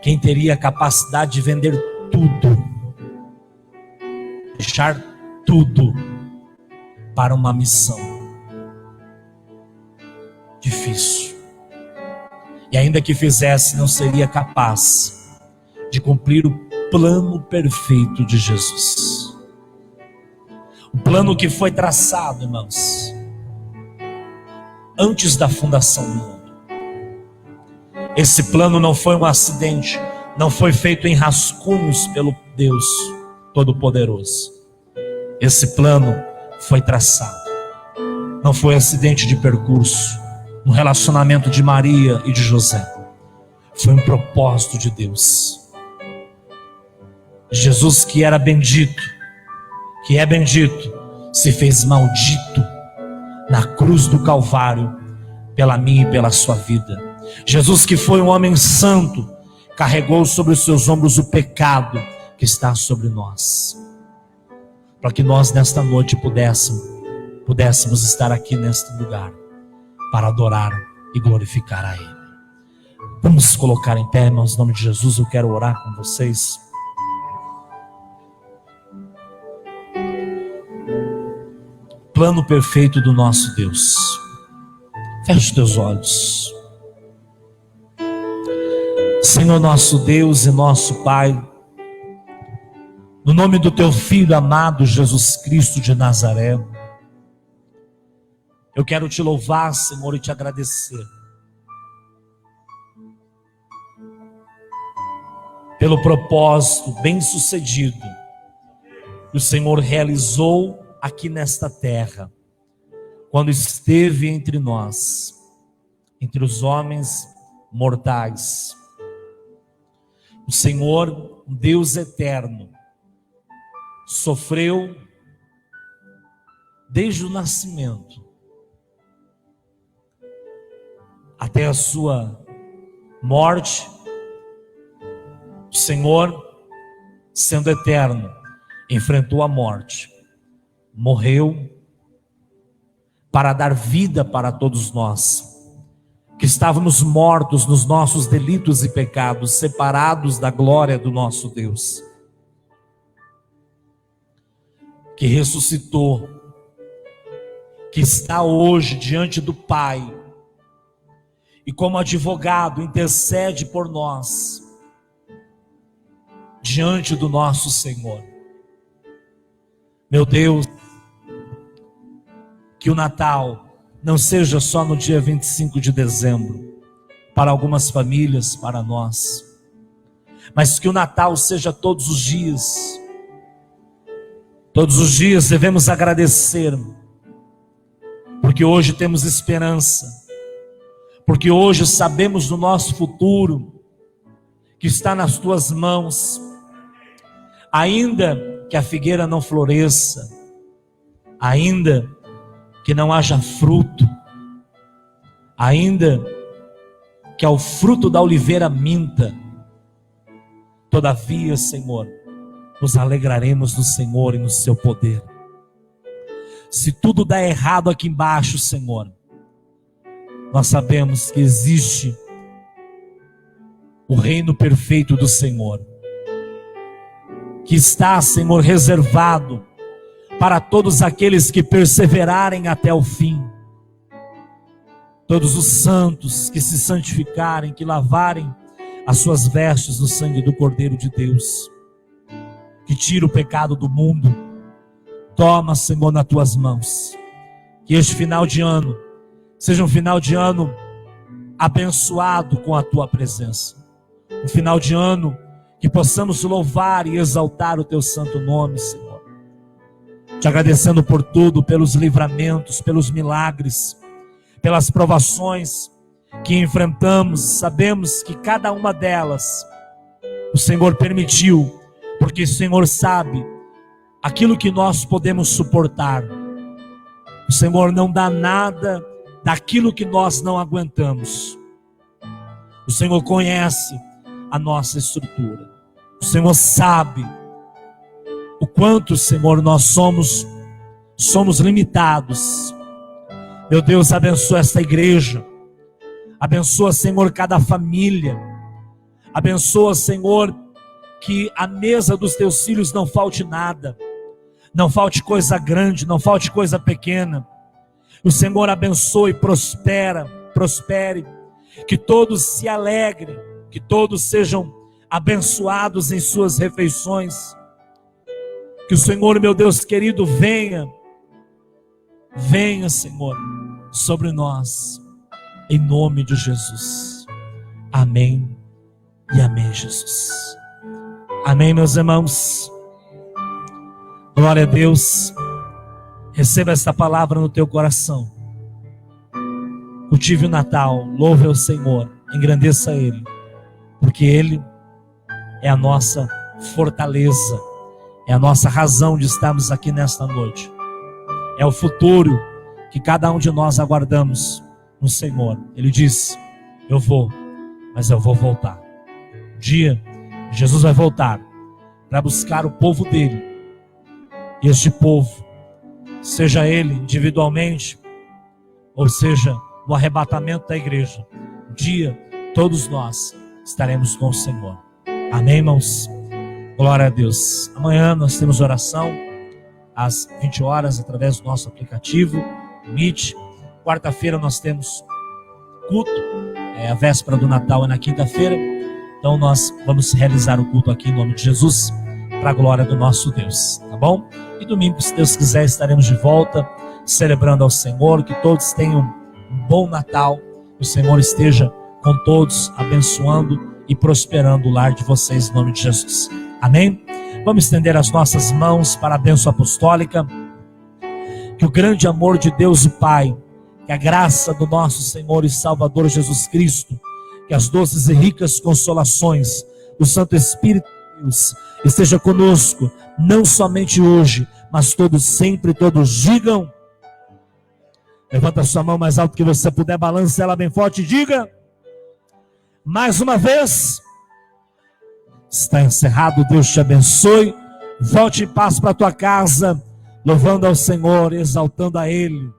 Quem teria a capacidade de vender tudo, deixar tudo para uma missão? Difícil. E ainda que fizesse, não seria capaz de cumprir o plano perfeito de Jesus. O plano que foi traçado, irmãos, antes da fundação do mundo. Esse plano não foi um acidente, não foi feito em rascunhos pelo Deus Todo-Poderoso. Esse plano foi traçado. Não foi acidente de percurso, no relacionamento de Maria e de José. Foi um propósito de Deus. Jesus, que era bendito, que é bendito, se fez maldito na cruz do Calvário, pela minha e pela sua vida. Jesus, que foi um homem santo, carregou sobre os seus ombros o pecado que está sobre nós, para que nós nesta noite pudéssemos estar aqui neste lugar, para adorar e glorificar a Ele. Vamos colocar em pé, irmãos, em nome de Jesus. Eu quero orar com vocês. Plano perfeito do nosso Deus. Feche os teus olhos. Senhor nosso Deus e nosso Pai, no nome do teu Filho amado Jesus Cristo de Nazaré, eu quero te louvar, Senhor, e te agradecer pelo propósito bem-sucedido que o Senhor realizou aqui nesta terra, quando esteve entre nós, entre os homens mortais. O Senhor, Deus eterno, sofreu desde o nascimento até a sua morte. O Senhor, sendo eterno, enfrentou a morte, morreu para dar vida para todos nós, que estávamos mortos nos nossos delitos e pecados, separados da glória do nosso Deus, que ressuscitou, que está hoje diante do Pai, e como advogado intercede por nós, diante do nosso Senhor. Meu Deus, que o Natal não seja só no dia 25 de dezembro, para algumas famílias, para nós, mas que o Natal seja todos os dias. Todos os dias devemos agradecer, porque hoje temos esperança, porque hoje sabemos do nosso futuro, que está nas tuas mãos. Ainda que a figueira não floresça, ainda que não haja fruto, ainda que ao fruto da oliveira minta, todavia, Senhor, nos alegraremos no Senhor e no seu poder. Se tudo dá errado aqui embaixo, Senhor, nós sabemos que existe o reino perfeito do Senhor, que está, Senhor, reservado para todos aqueles que perseverarem até o fim. Todos os santos que se santificarem, que lavarem as suas vestes no sangue do Cordeiro de Deus, que tira o pecado do mundo. Toma, Senhor, nas tuas mãos. Que este final de ano seja um final de ano abençoado com a tua presença. Um final de ano que possamos louvar e exaltar o teu santo nome, Senhor. Te agradecendo por tudo, pelos livramentos, pelos milagres, pelas provações que enfrentamos. Sabemos que cada uma delas o Senhor permitiu, porque o Senhor sabe aquilo que nós podemos suportar. O Senhor não dá nada daquilo que nós não aguentamos. O Senhor conhece a nossa estrutura. O Senhor sabe o quanto, Senhor, nós somos limitados. Meu Deus, abençoa esta igreja. Abençoa, Senhor, cada família. Abençoa, Senhor, que a mesa dos teus filhos não falte nada. Não falte coisa grande, não falte coisa pequena. O Senhor abençoe, prospere. Que todos se alegrem, que todos sejam abençoados em suas refeições. Que o Senhor, meu Deus querido, venha, Senhor, sobre nós, em nome de Jesus. Amém e amém, Jesus. Amém, meus irmãos. Glória a Deus. Receba esta palavra no teu coração. Cultive o Natal, louve ao Senhor, engrandeça Ele, porque Ele é a nossa fortaleza, é a nossa razão de estarmos aqui nesta noite. É o futuro que cada um de nós aguardamos no Senhor. Ele diz: eu vou, mas eu vou voltar. Um dia, Jesus vai voltar para buscar o povo dele. E este povo, seja ele individualmente, ou seja no arrebatamento da igreja, um dia todos nós estaremos com o Senhor. Amém, irmãos? Glória a Deus. Amanhã nós temos oração às 20 horas através do nosso aplicativo Meet. Quarta-feira nós temos culto, a véspera do Natal é na quinta-feira. Então nós vamos realizar o culto aqui em nome de Jesus, para a glória do nosso Deus, tá bom? E domingo, se Deus quiser, estaremos de volta celebrando ao Senhor. Que todos tenham um bom Natal, que o Senhor esteja com todos, abençoando e prosperando o lar de vocês em nome de Jesus. Amém? Vamos estender as nossas mãos para a bênção apostólica. Que o grande amor de Deus o Pai, que a graça do nosso Senhor e Salvador Jesus Cristo, que as doces e ricas consolações do Santo Espírito de Deus esteja conosco, não somente hoje, mas todos sempre, todos digam. Levanta a sua mão mais alto que você puder, balance ela bem forte e diga: mais uma vez, está encerrado. Deus te abençoe. Volte em paz para a tua casa, louvando ao Senhor, exaltando a Ele.